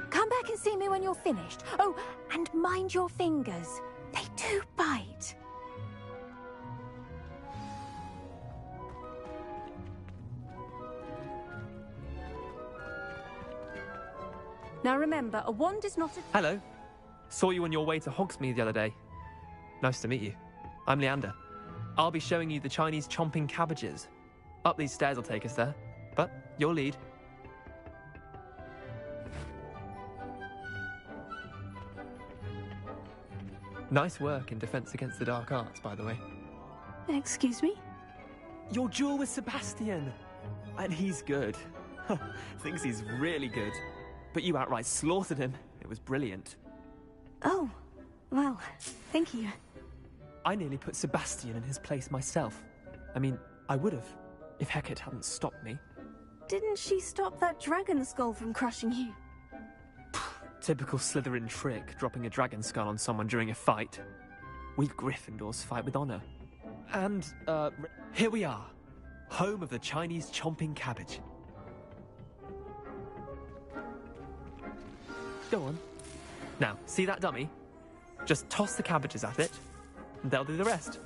Come back and see me when you're finished. Oh, and mind your fingers. They do bite. Now remember, a wand is not a... Hello. Saw you on your way to Hogsmeade the other day. Nice to meet you. I'm Leander. I'll be showing you the Chinese chomping cabbages. Up these stairs will take us there, but your lead. Nice work in Defense Against the Dark Arts, by the way. Excuse me? Your duel with Sebastian! And he's good. Thinks he's really good. But you outright slaughtered him. It was brilliant. Oh, well, thank you. I nearly put Sebastian in his place myself. I mean, I would have, if Hecate hadn't stopped me. Didn't she stop that dragon skull from crushing you? Typical Slytherin trick, dropping a dragon skull on someone during a fight. We Gryffindors fight with honor. And, here we are. Home of the Chinese chomping cabbage. Go on. Now, see that dummy? Just toss the cabbages at it, and they'll do the rest.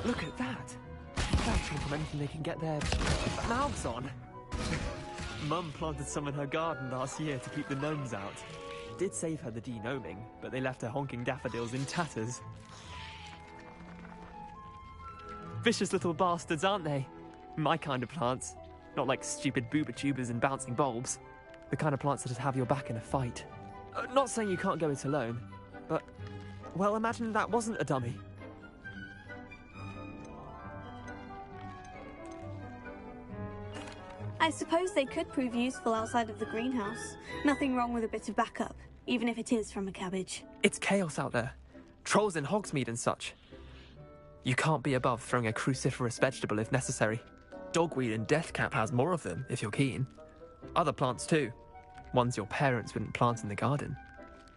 Look at that! Belching from anything they can get their mouths on. Mum planted some in her garden last year to keep the gnomes out. Did save her the de-gnoming, but they left her honking daffodils in tatters. Vicious little bastards, aren't they? My kind of plants. Not like stupid booba tubers and bouncing bulbs. The kind of plants that'd have your back in a fight. Not saying you can't go it alone, but, well, imagine that wasn't a dummy. I suppose they could prove useful outside of the greenhouse. Nothing wrong with a bit of backup, even if it is from a cabbage. It's chaos out there. Trolls in Hogsmeade and such. You can't be above throwing a cruciferous vegetable if necessary. Dogweed and deathcap has more of them, if you're keen. Other plants too. Ones your parents wouldn't plant in the garden.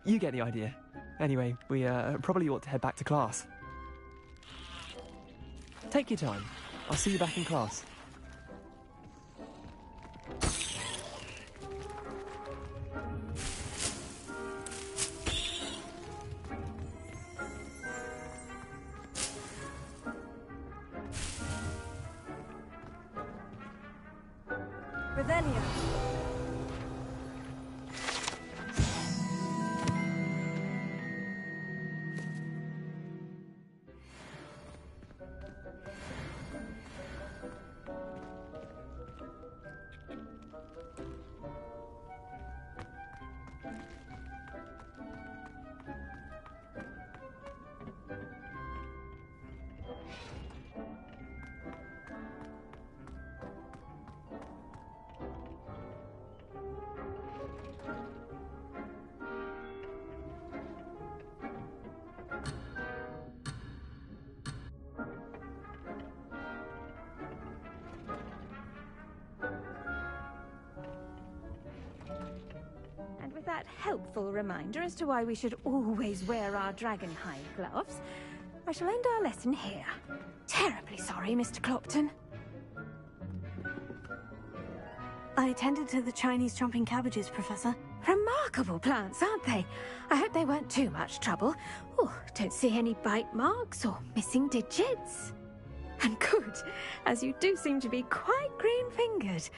You get the idea. Anyway, we probably ought to head back to class. Take your time. I'll see you back in class. Revelio. With that helpful reminder as to why we should always wear our dragonhide gloves, I shall end our lesson here. Terribly sorry, Mr. Clopton. I attended to the Chinese chomping cabbages, Professor. Remarkable plants, aren't they? I hope they weren't too much trouble. Oh, don't see any bite marks or missing digits. And good, as you do seem to be quite green-fingered.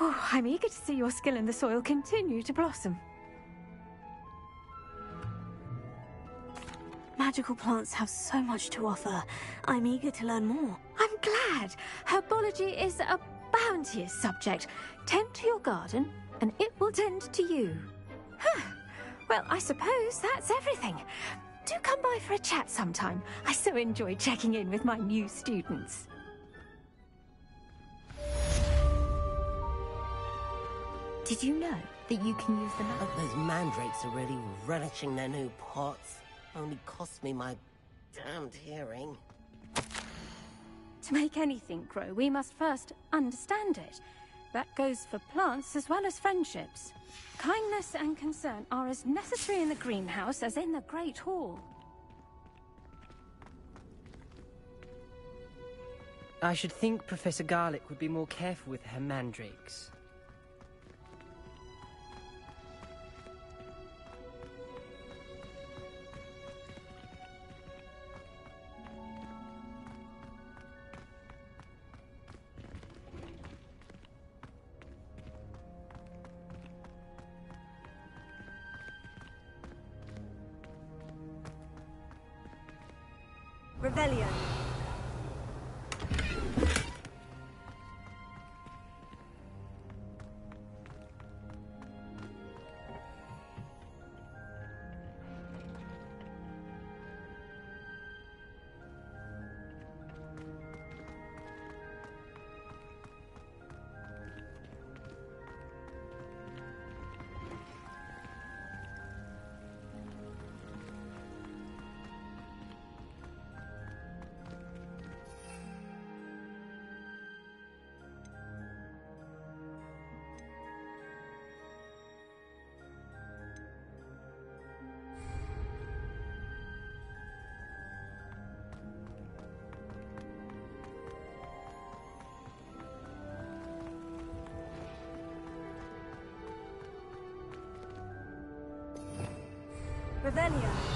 Oh, I'm eager to see your skill in the soil continue to blossom. Magical plants have so much to offer. I'm eager to learn more. I'm glad. Herbology is a bounteous subject. Tend to your garden, and it will tend to you. Huh. Well, I suppose that's everything. Do come by for a chat sometime. I so enjoy checking in with my new students. Did you know that you can use the map? Hope those mandrakes are really relishing their new pots. Only cost me my damned hearing. To make anything grow, we must first understand it. That goes for plants as well as friendships. Kindness and concern are as necessary in the greenhouse as in the Great Hall. I should think Professor Garlick would be more careful with her mandrakes. Revelio. Revelio.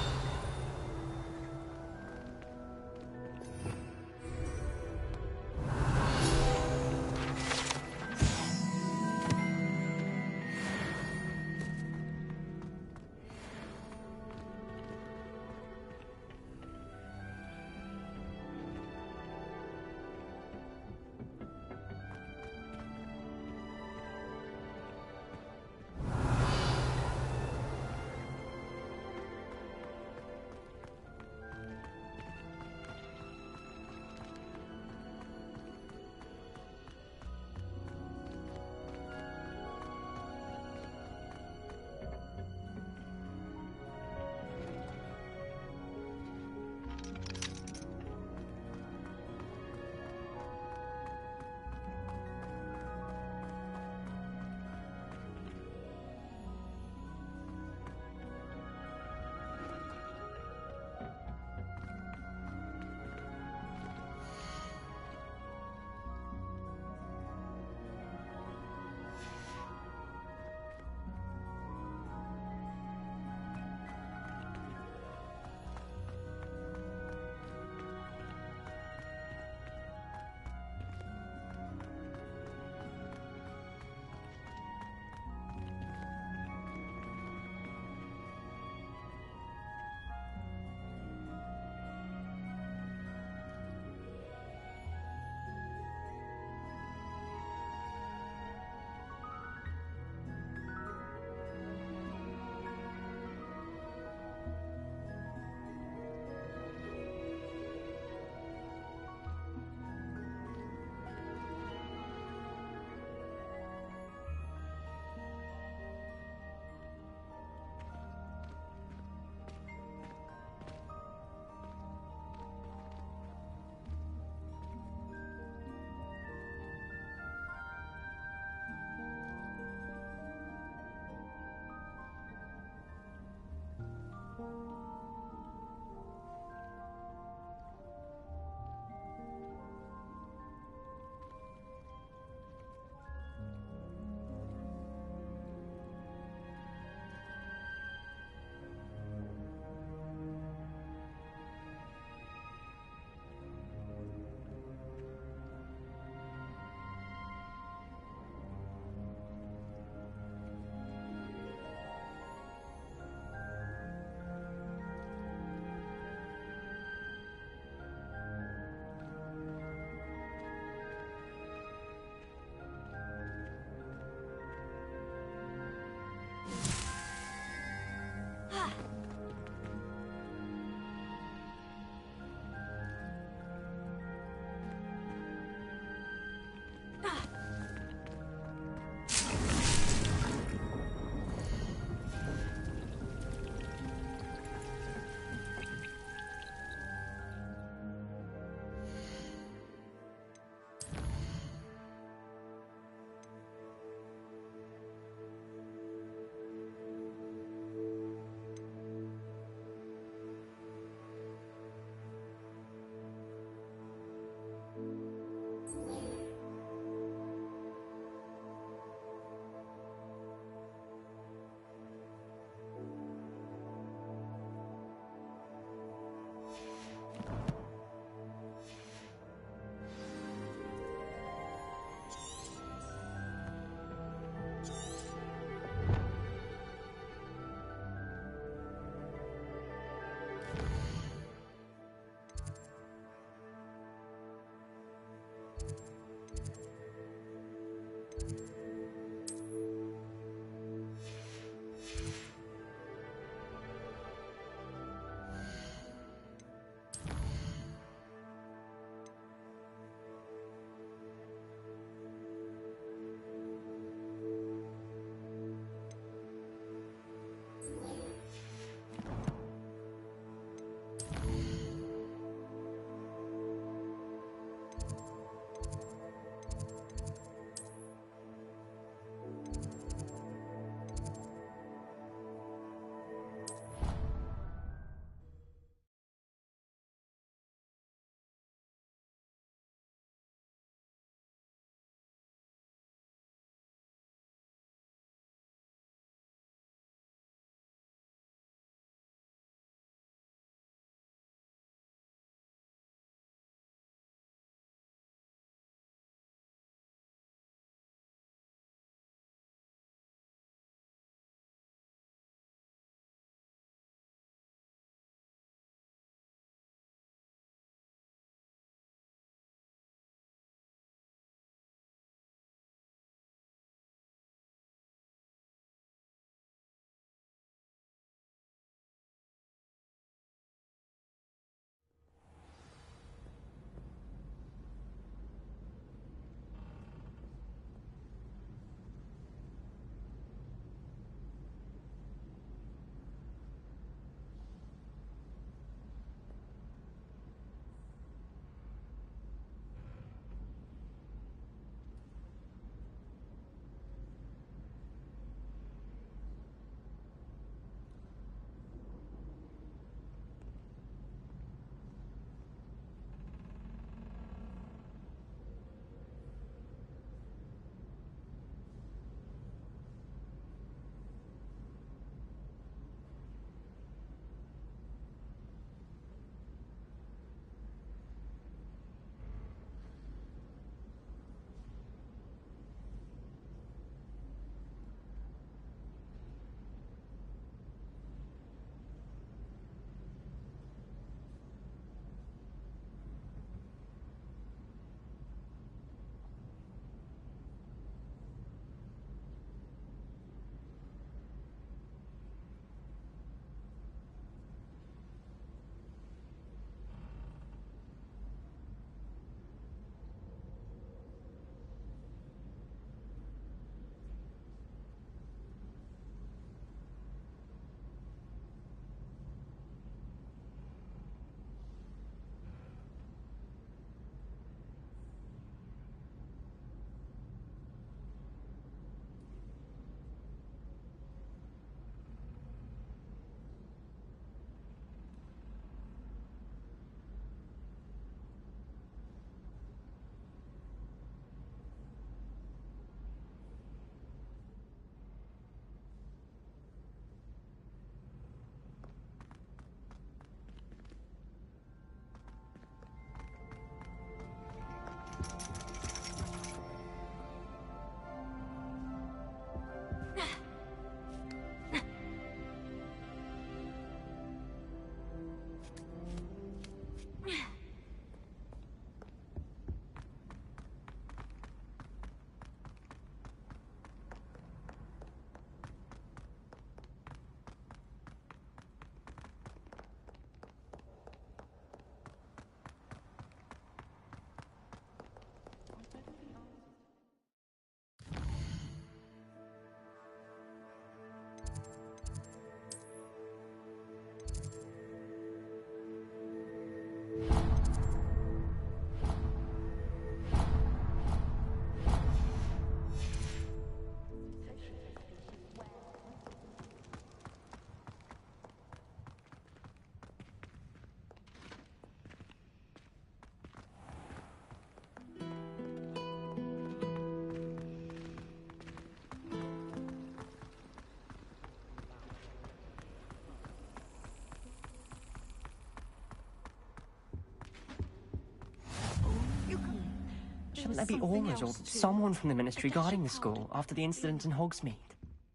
Shouldn't there be Aurors or someone from the Ministry guarding the school after the incident in Hogsmeade?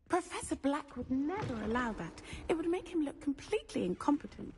Professor Black would never allow that. It would make him look completely incompetent.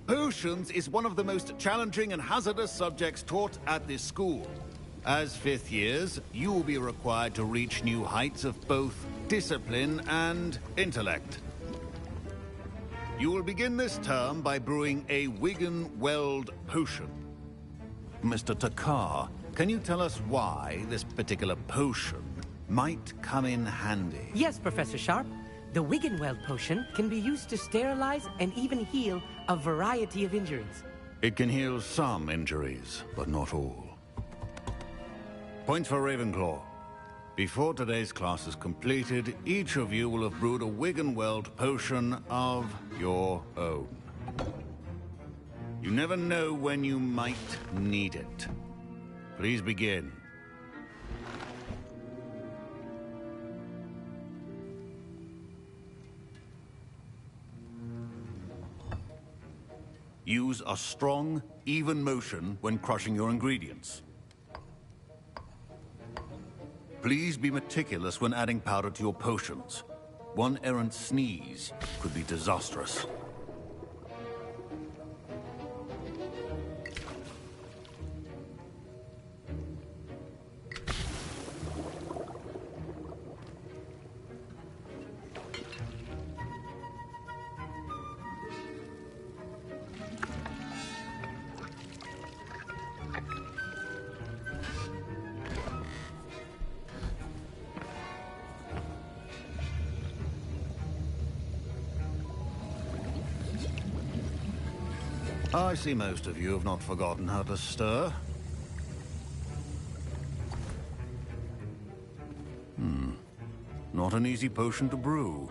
Potions is one of the most challenging and hazardous subjects taught at this school. As fifth years, you will be required to reach new heights of both discipline and intellect. You will begin this term by brewing a Wiggenweld potion. Mr. Takar, can you tell us why this particular potion might come in handy? Yes, Professor Sharp. The Wiggenweld potion can be used to sterilize and even heal a variety of injuries. It can heal some injuries, but not all. Points for Ravenclaw. Before today's class is completed, each of you will have brewed a Wiggenweld potion of your own. You never know when you might need it. Please begin. Use a strong, even motion when crushing your ingredients. Please be meticulous when adding powder to your potions. One errant sneeze could be disastrous. I see most of you have not forgotten how to stir. Not an easy potion to brew.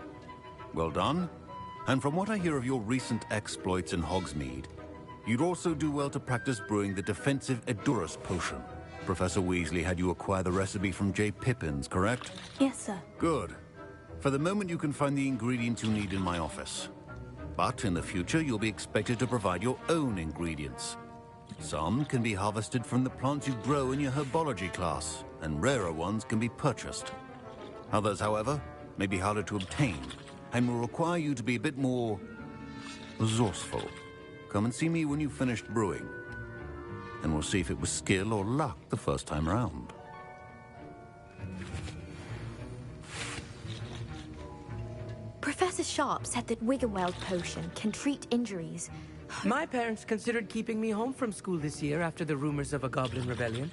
Well done. And from what I hear of your recent exploits in Hogsmeade, you'd also do well to practice brewing the defensive Edurus potion. Professor Weasley had you acquire the recipe from J. Pippins, correct? Yes, sir. Good. For the moment, you can find the ingredients you need in my office. But in the future, you'll be expected to provide your own ingredients. Some can be harvested from the plants you grow in your herbology class, and rarer ones can be purchased. Others, however, may be harder to obtain, and will require you to be a bit more resourceful. Come and see me when you've finished brewing, and we'll see if it was skill or luck the first time round. Professor Sharp said that Wiggenweld potion can treat injuries. My parents considered keeping me home from school this year after the rumors of a goblin rebellion.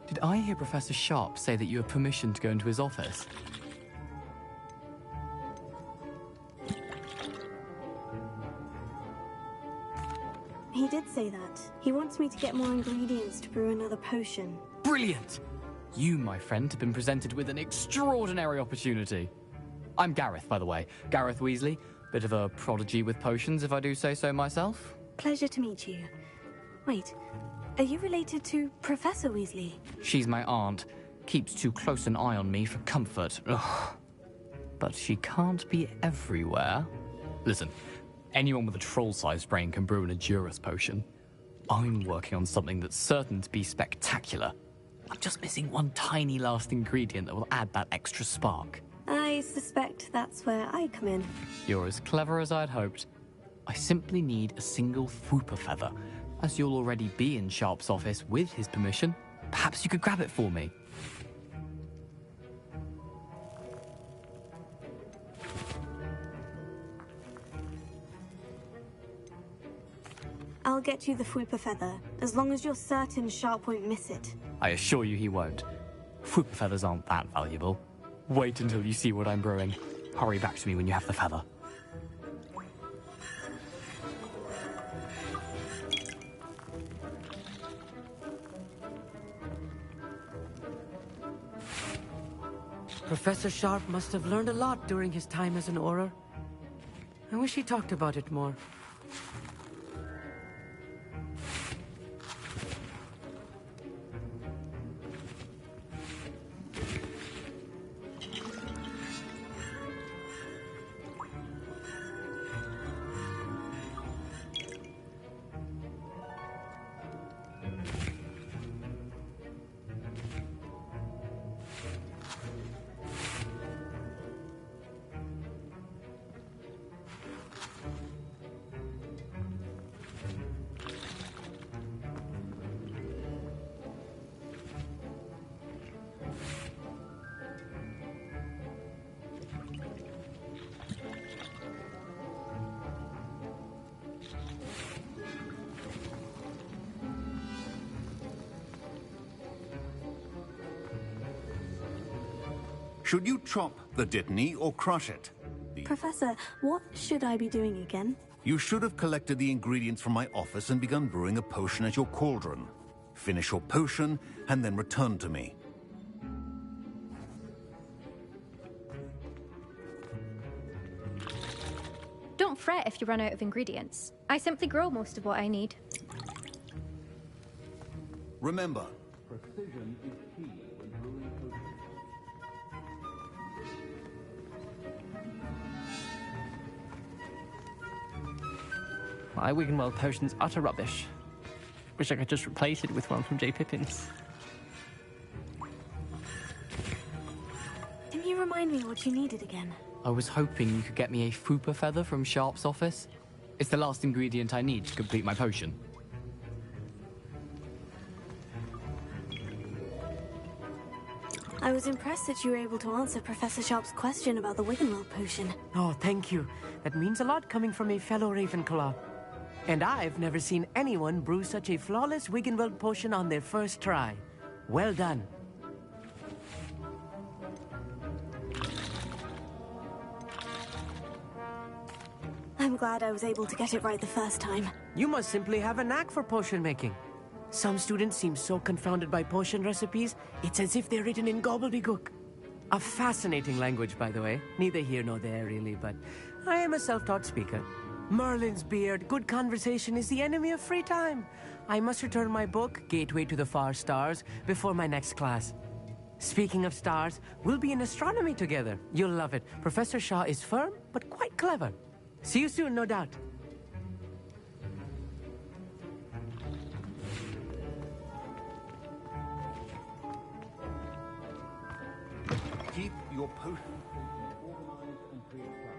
Did I hear Professor Sharp say that you have permission to go into his office? He did say that. He wants me to get more ingredients to brew another potion. Brilliant! You, my friend, have been presented with an extraordinary opportunity. I'm Gareth, by the way. Gareth Weasley. Bit of a prodigy with potions, if I do say so myself. Pleasure to meet you. Wait, are you related to Professor Weasley? She's my aunt. Keeps too close an eye on me for comfort. Ugh. But she can't be everywhere. Listen, anyone with a troll-sized brain can brew an Edurus potion. I'm working on something that's certain to be spectacular. I'm just missing one tiny last ingredient that will add that extra spark. I suspect that's where I come in. You're as clever as I'd hoped. I simply need a single Fwooper feather. As you'll already be in Sharp's office with his permission, perhaps you could grab it for me. I'll get you the Fwooper feather, as long as you're certain Sharp won't miss it. I assure you he won't. Fwooper feathers aren't that valuable. Wait until you see what I'm brewing. Hurry back to me when you have the feather. Professor Sharp must have learned a lot during his time as an Auror. I wish he talked about it more. Should you chop the Dittany or crush it? Professor, what should I be doing again? You should have collected the ingredients from my office and begun brewing a potion at your cauldron. Finish your potion and then return to me. Don't fret if you run out of ingredients. I simply grow most of what I need. Remember, precision is key when brewing potions. My Wiggenweld potion's utter rubbish. Wish I could just replace it with one from J. Pippin's. Can you remind me what you needed again? I was hoping you could get me a Fwooper feather from Sharp's office. It's the last ingredient I need to complete my potion. I was impressed that you were able to answer Professor Sharp's question about the Wiggenweld potion. Oh, thank you. That means a lot coming from a fellow Ravenclaw. And I've never seen anyone brew such a flawless Wiggenweld potion on their first try. Well done. I'm glad I was able to get it right the first time. You must simply have a knack for potion making. Some students seem so confounded by potion recipes, it's as if they're written in gobbledygook. A fascinating language, by the way. Neither here nor there, really, but I am a self-taught speaker. Merlin's beard, good conversation is the enemy of free time. I must return my book, Gateway to the Far Stars, before my next class. Speaking of stars, we'll be in astronomy together. You'll love it. Professor Shaw is firm, but quite clever. See you soon, no doubt. Keep your potion organized and preestablished.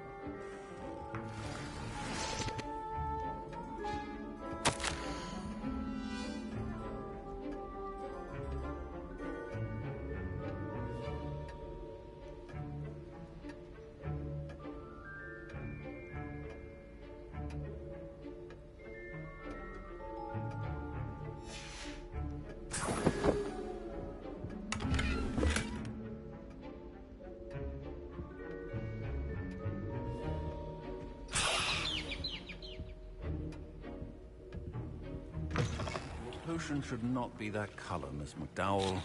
potion should not be that color, Miss McDowell.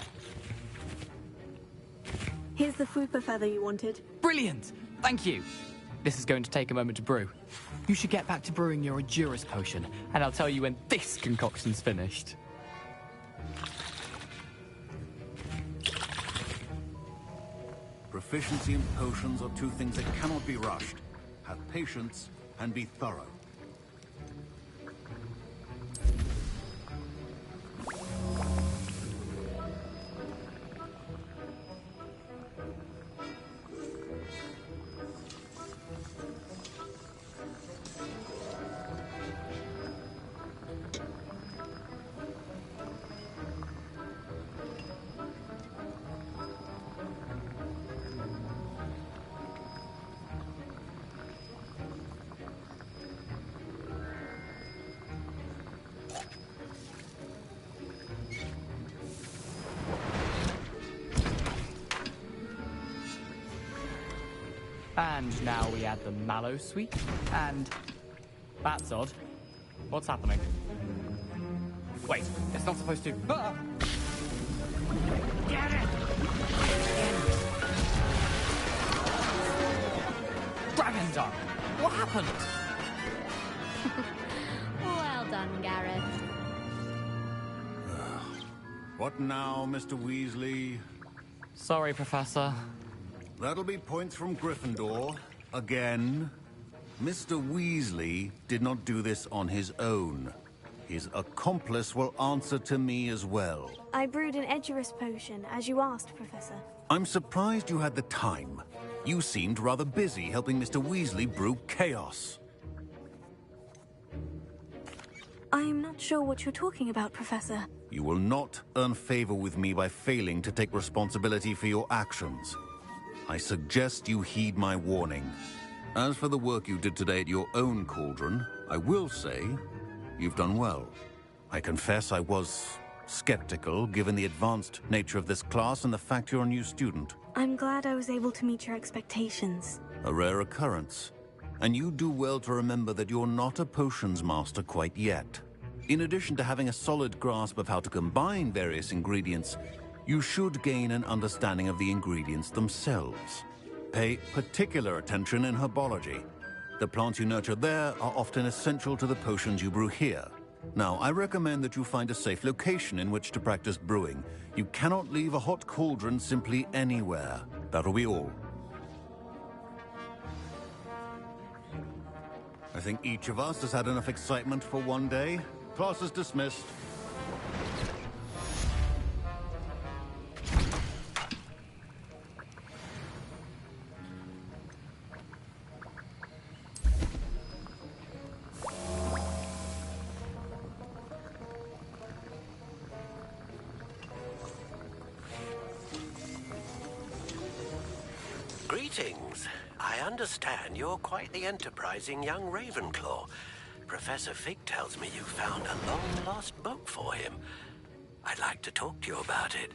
Here's the fupa feather you wanted. Brilliant! Thank you! This is going to take a moment to brew. You should get back to brewing your Endurus potion, and I'll tell you when this concoction's finished. Proficiency in potions are two things that cannot be rushed. Have patience and be thorough. And now we add the mallow sweet, and... That's odd. What's happening? Wait, it's not supposed to... Ah! Get it! Dragon Dog! What happened? Well done, Gareth. What now, Mr. Weasley? Sorry, Professor. That'll be points from Gryffindor. Again. Mr. Weasley did not do this on his own. His accomplice will answer to me as well. I brewed an Edurus potion, as you asked, Professor. I'm surprised you had the time. You seemed rather busy helping Mr. Weasley brew chaos. I'm not sure what you're talking about, Professor. You will not earn favor with me by failing to take responsibility for your actions. I suggest you heed my warning. As for the work you did today at your own cauldron, I will say you've done well. I confess I was skeptical, given the advanced nature of this class and the fact you're a new student. I'm glad I was able to meet your expectations. A rare occurrence. And you do well to remember that you're not a potions master quite yet. In addition to having a solid grasp of how to combine various ingredients, you should gain an understanding of the ingredients themselves. Pay particular attention in herbology. The plants you nurture there are often essential to the potions you brew here. Now, I recommend that you find a safe location in which to practice brewing. You cannot leave a hot cauldron simply anywhere. That'll be all. I think each of us has had enough excitement for one day. Class is dismissed. Greetings. I understand you're quite the enterprising young Ravenclaw. Professor Fig tells me you found a long-lost book for him. I'd like to talk to you about it.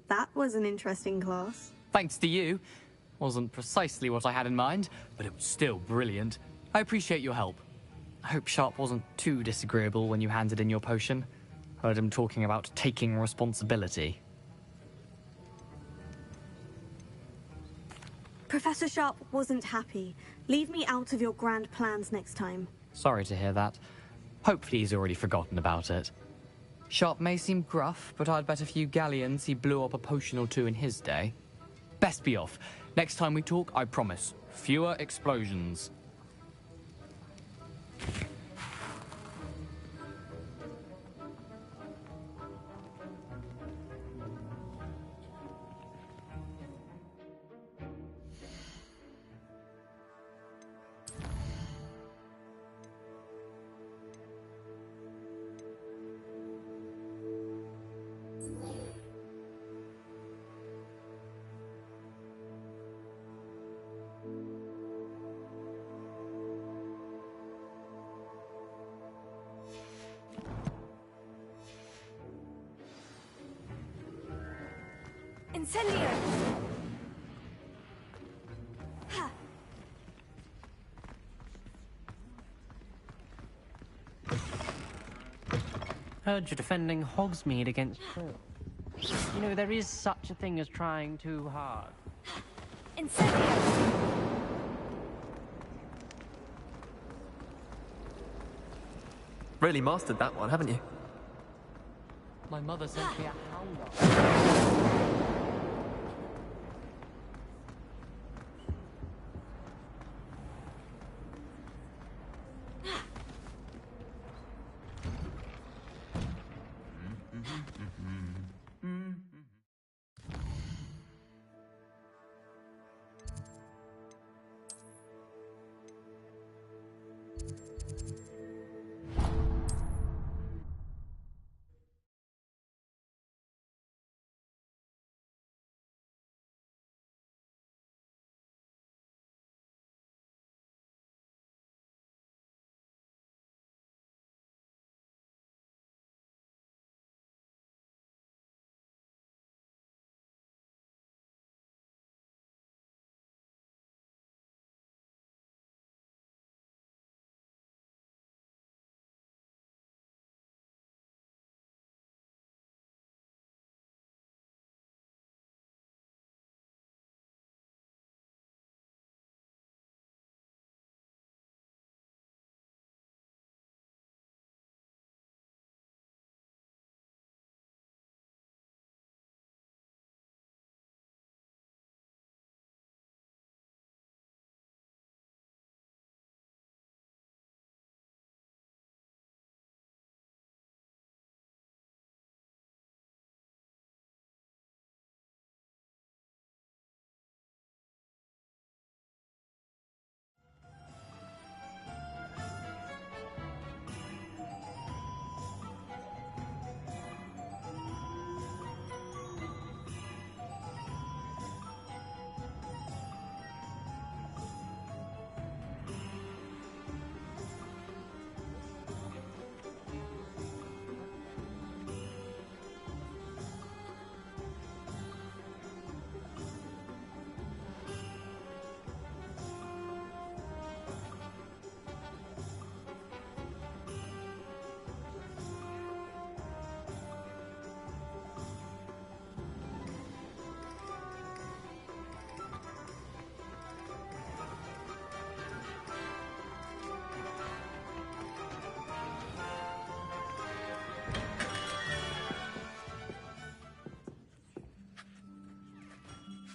That was an interesting class. Thanks to you. Wasn't precisely what I had in mind, but it was still brilliant. I appreciate your help. I hope Sharp wasn't too disagreeable when you handed in your potion. Heard him talking about taking responsibility. Professor Sharp wasn't happy. Leave me out of your grand plans next time. Sorry to hear that. Hopefully he's already forgotten about it. Sharp may seem gruff, but I'd bet a few galleons he blew up a potion or two in his day. Best be off. Next time we talk, I promise, fewer explosions. Incendio! Ha! Heard you're defending Hogsmeade against Krill. You know, there is such a thing as trying too hard. Incendio! Really mastered that one, haven't you? My mother sent me a hound dog.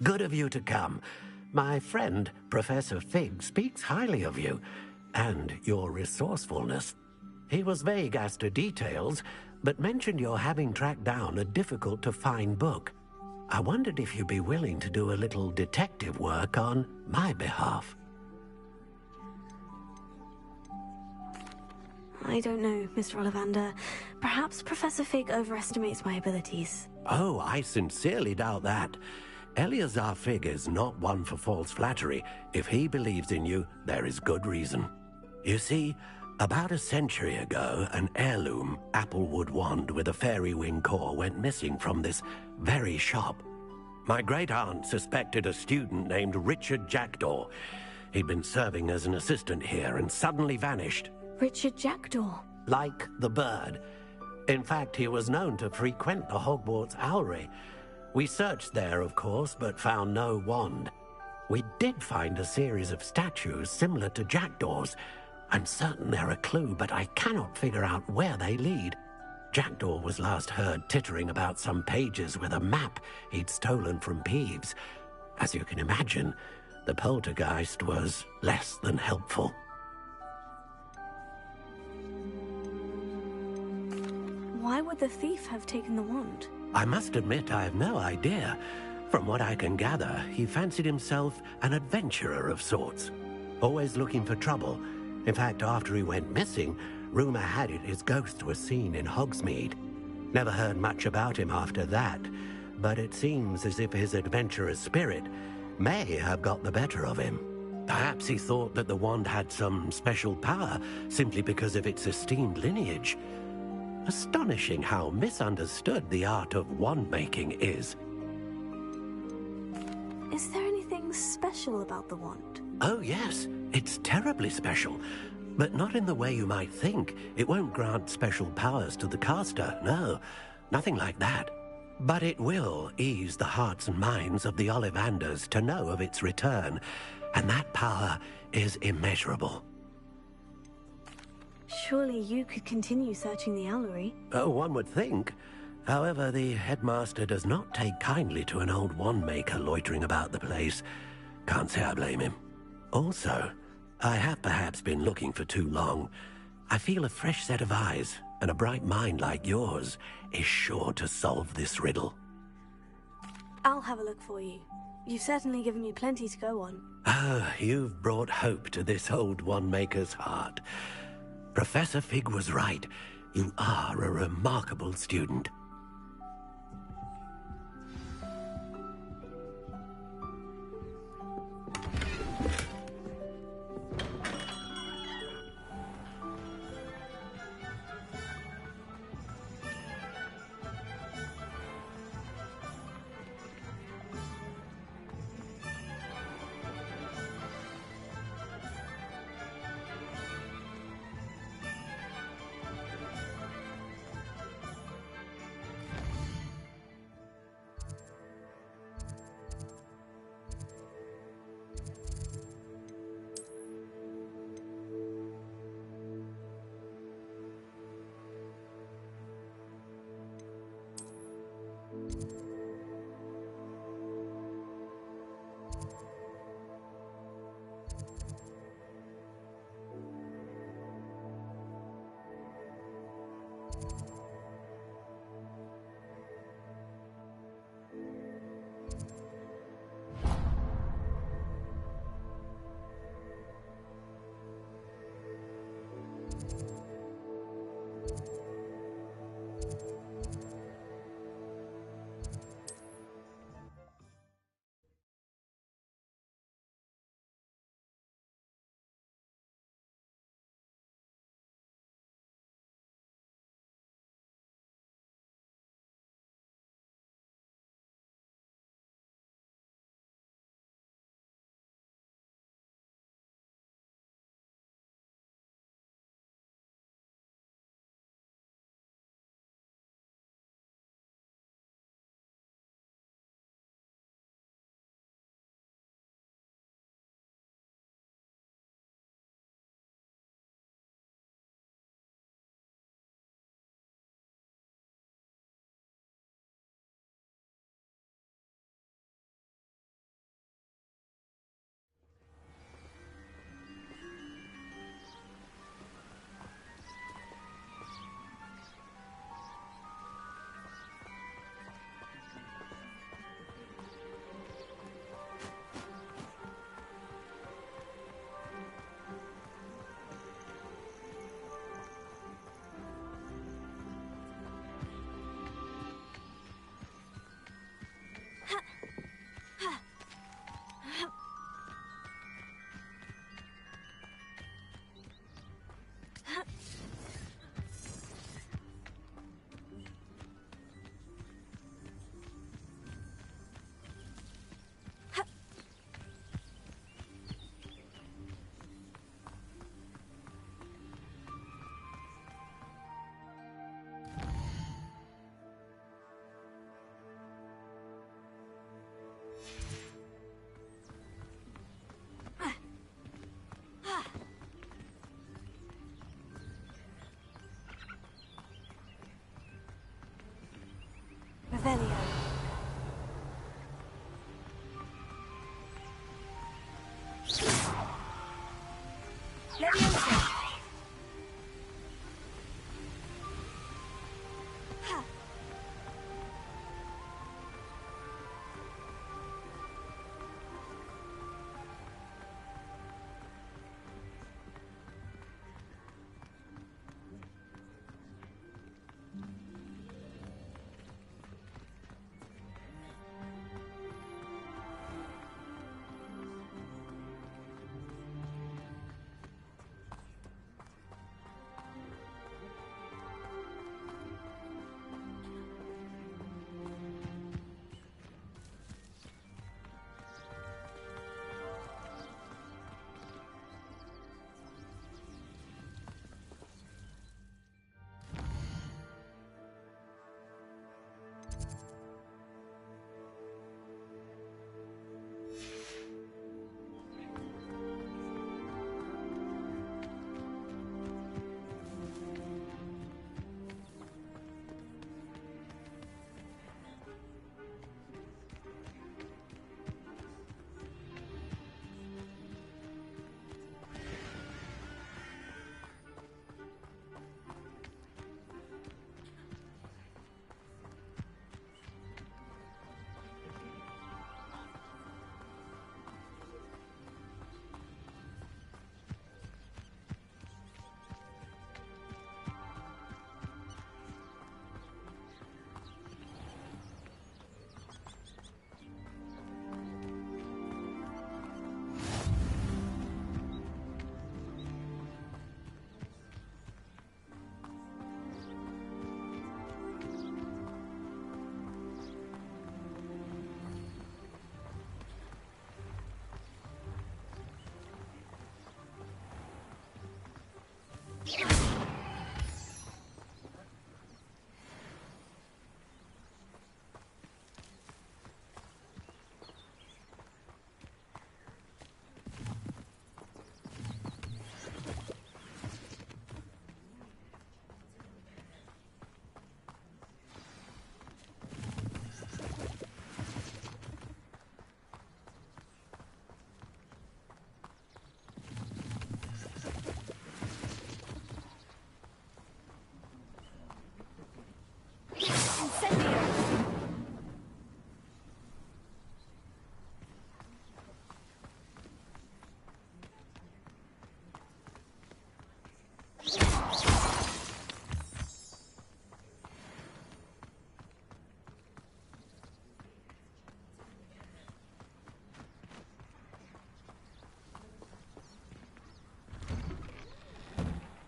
Good of you to come. My friend, Professor Fig, speaks highly of you, and your resourcefulness. He was vague as to details, but mentioned your having tracked down a difficult-to-find book. I wondered if you'd be willing to do a little detective work on my behalf. I don't know, Mr. Ollivander. Perhaps Professor Fig overestimates my abilities. Oh, I sincerely doubt that. Eleazar Fig is not one for false flattery. If he believes in you, there is good reason. You see, about a century ago, an heirloom applewood wand with a fairy wing core went missing from this very shop. My great-aunt suspected a student named Richard Jackdaw. He'd been serving as an assistant here and suddenly vanished. Richard Jackdaw? Like the bird. In fact, he was known to frequent the Hogwarts Owlry. We searched there, of course, but found no wand. We did find a series of statues similar to Jackdaw's. I'm certain they're a clue, but I cannot figure out where they lead. Jackdaw was last heard tittering about some pages with a map he'd stolen from Peeves. As you can imagine, the poltergeist was less than helpful. Why would the thief have taken the wand? I must admit I have no idea. From what I can gather, he fancied himself an adventurer of sorts. Always looking for trouble. In fact, after he went missing, rumor had it his ghost was seen in Hogsmeade. Never heard much about him after that, but it seems as if his adventurous spirit may have got the better of him. Perhaps he thought that the wand had some special power simply because of its esteemed lineage. Astonishing how misunderstood the art of wand-making is. Is there anything special special about the wand? Oh, yes. It's terribly special. But not in the way you might think. It won't grant special powers to the caster, no. Nothing like that. But it will ease the hearts and minds of the Ollivanders to know of its return. And that power is immeasurable. Surely you could continue searching the owlery. Oh, one would think. However, the headmaster does not take kindly to an old wand maker loitering about the place. Can't say I blame him. Also, I have perhaps been looking for too long. I feel a fresh set of eyes, and a bright mind like yours is sure to solve this riddle. I'll have a look for you. You've certainly given me plenty to go on. Ah, you've brought hope to this old wand maker's heart. Professor Fig was right. You are a remarkable student. Revelio. Leviosa. Ha.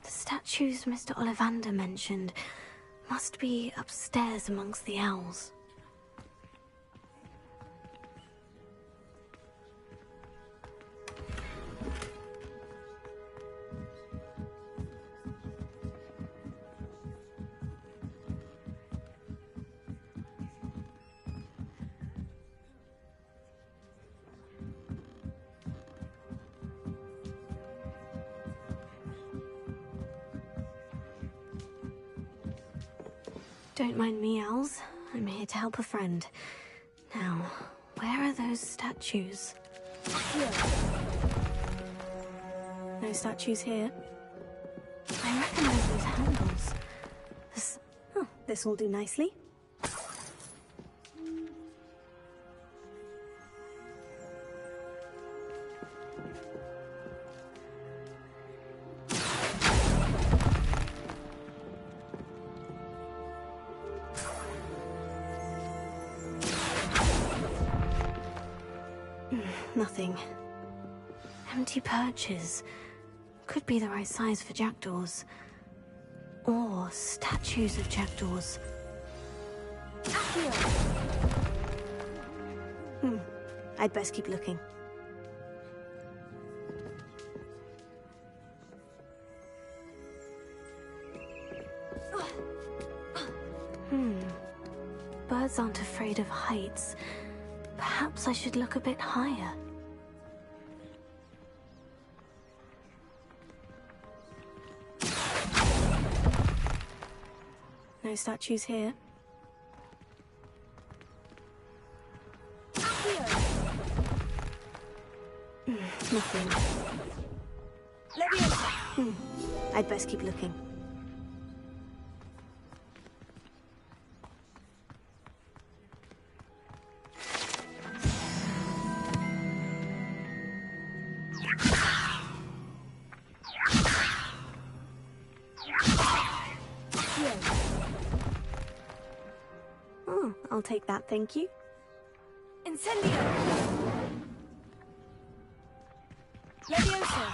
Statues Mr. Ollivander mentioned must be upstairs amongst the owls. Don't mind me, owls. I'm here to help a friend. Now, where are those statues? No statues here. I recognize those handles. This will do nicely. Nothing. Empty perches. Could be the right size for jackdaws. Or statues of jackdaws. I'd best keep looking. Birds aren't afraid of heights. Perhaps I should look a bit higher. No statues here. Nothing. I'd best keep looking. I'll take that, thank you. Incendio! Leviosa!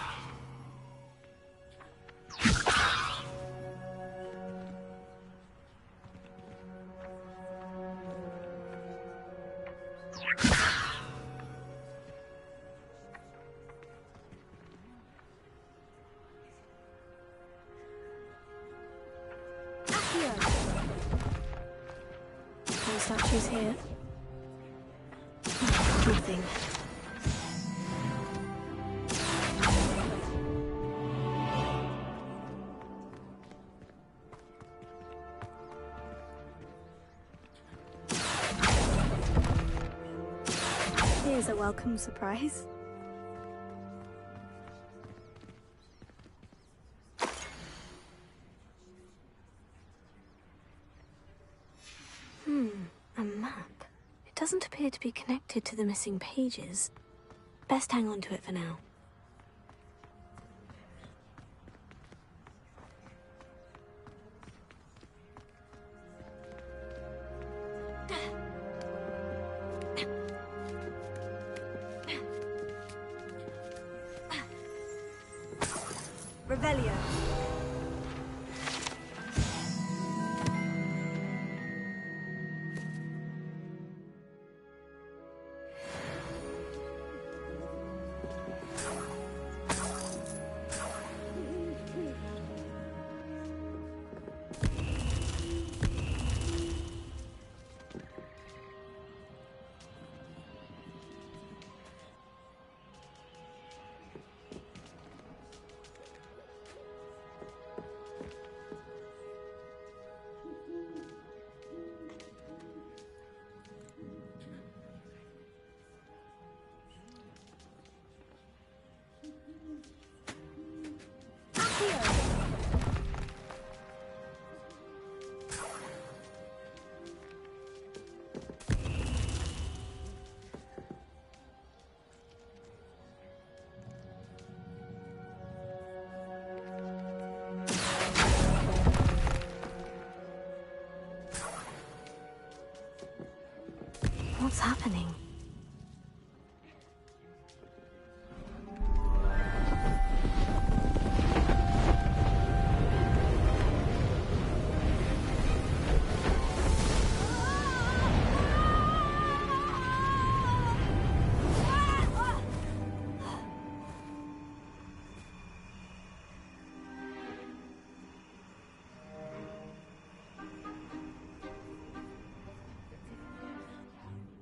No statues here. Nothing. Here's a welcome surprise. A map. It doesn't appear to be connected to the missing pages. Best hang on to it for now. Revelio. What's happening?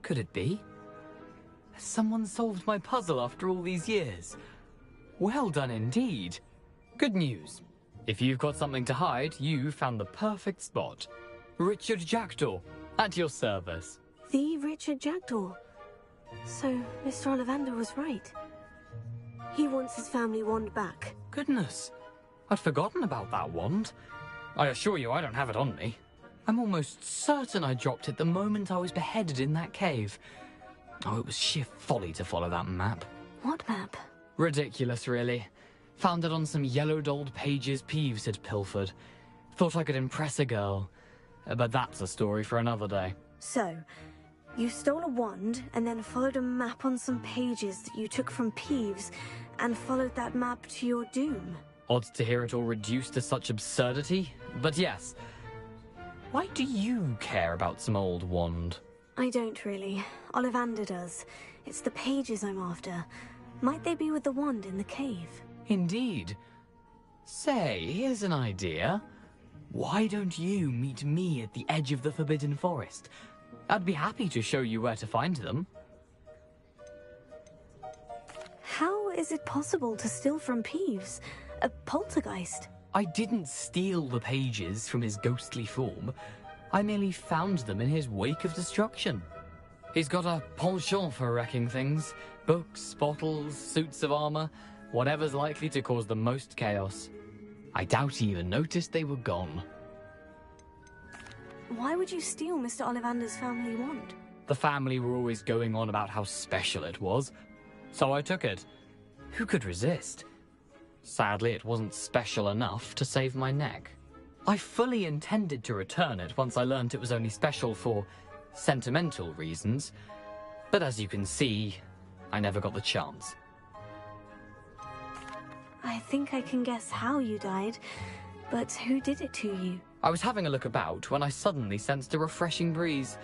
Could it be? Has someone solved my puzzle after all these years? Well done indeed. Good news. If you've got something to hide, you found the perfect spot. Richard Jackdaw, at your service. The Richard Jackdaw. So, Mr. Ollivander was right. He wants his family wand back. Goodness, I'd forgotten about that wand. I assure you I don't have it on me. I'm almost certain I dropped it the moment I was beheaded in that cave. Oh, it was sheer folly to follow that map. What map? Ridiculous, really. Found it on some yellowed old pages Peeves had pilfered. Thought I could impress a girl. But that's a story for another day. So, you stole a wand and then followed a map on some pages that you took from Peeves and followed that map to your doom. Odd to hear it all reduced to such absurdity, but yes. Why do you care about some old wand? I don't really. Ollivander does. It's the pages I'm after. Might they be with the wand in the cave? Indeed. Say, here's an idea. Why don't you meet me at the edge of the Forbidden Forest? I'd be happy to show you where to find them. How is it possible to steal from Peeves? A poltergeist? I didn't steal the pages from his ghostly form. I merely found them in his wake of destruction. He's got a penchant for wrecking things. Books, bottles, suits of armor, whatever's likely to cause the most chaos. I doubt he even noticed they were gone. Why would you steal Mr. Ollivander's family wand? The family were always going on about how special it was, so I took it. Who could resist? Sadly, it wasn't special enough to save my neck. I fully intended to return it once I learned it was only special for sentimental reasons, but as you can see, I never got the chance. I think I can guess how you died, but who did it to you? I was having a look about when I suddenly sensed a refreshing breeze,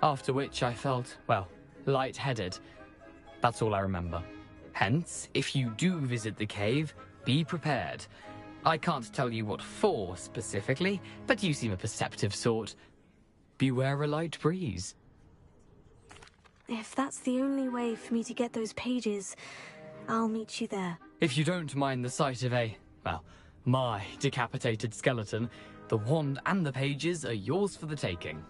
after which I felt, well, lightheaded. That's all I remember. Hence, if you do visit the cave, be prepared. I can't tell you what for specifically, but you seem a perceptive sort. Beware a light breeze. If that's the only way for me to get those pages, I'll meet you there. If you don't mind the sight of my decapitated skeleton, the wand and the pages are yours for the taking.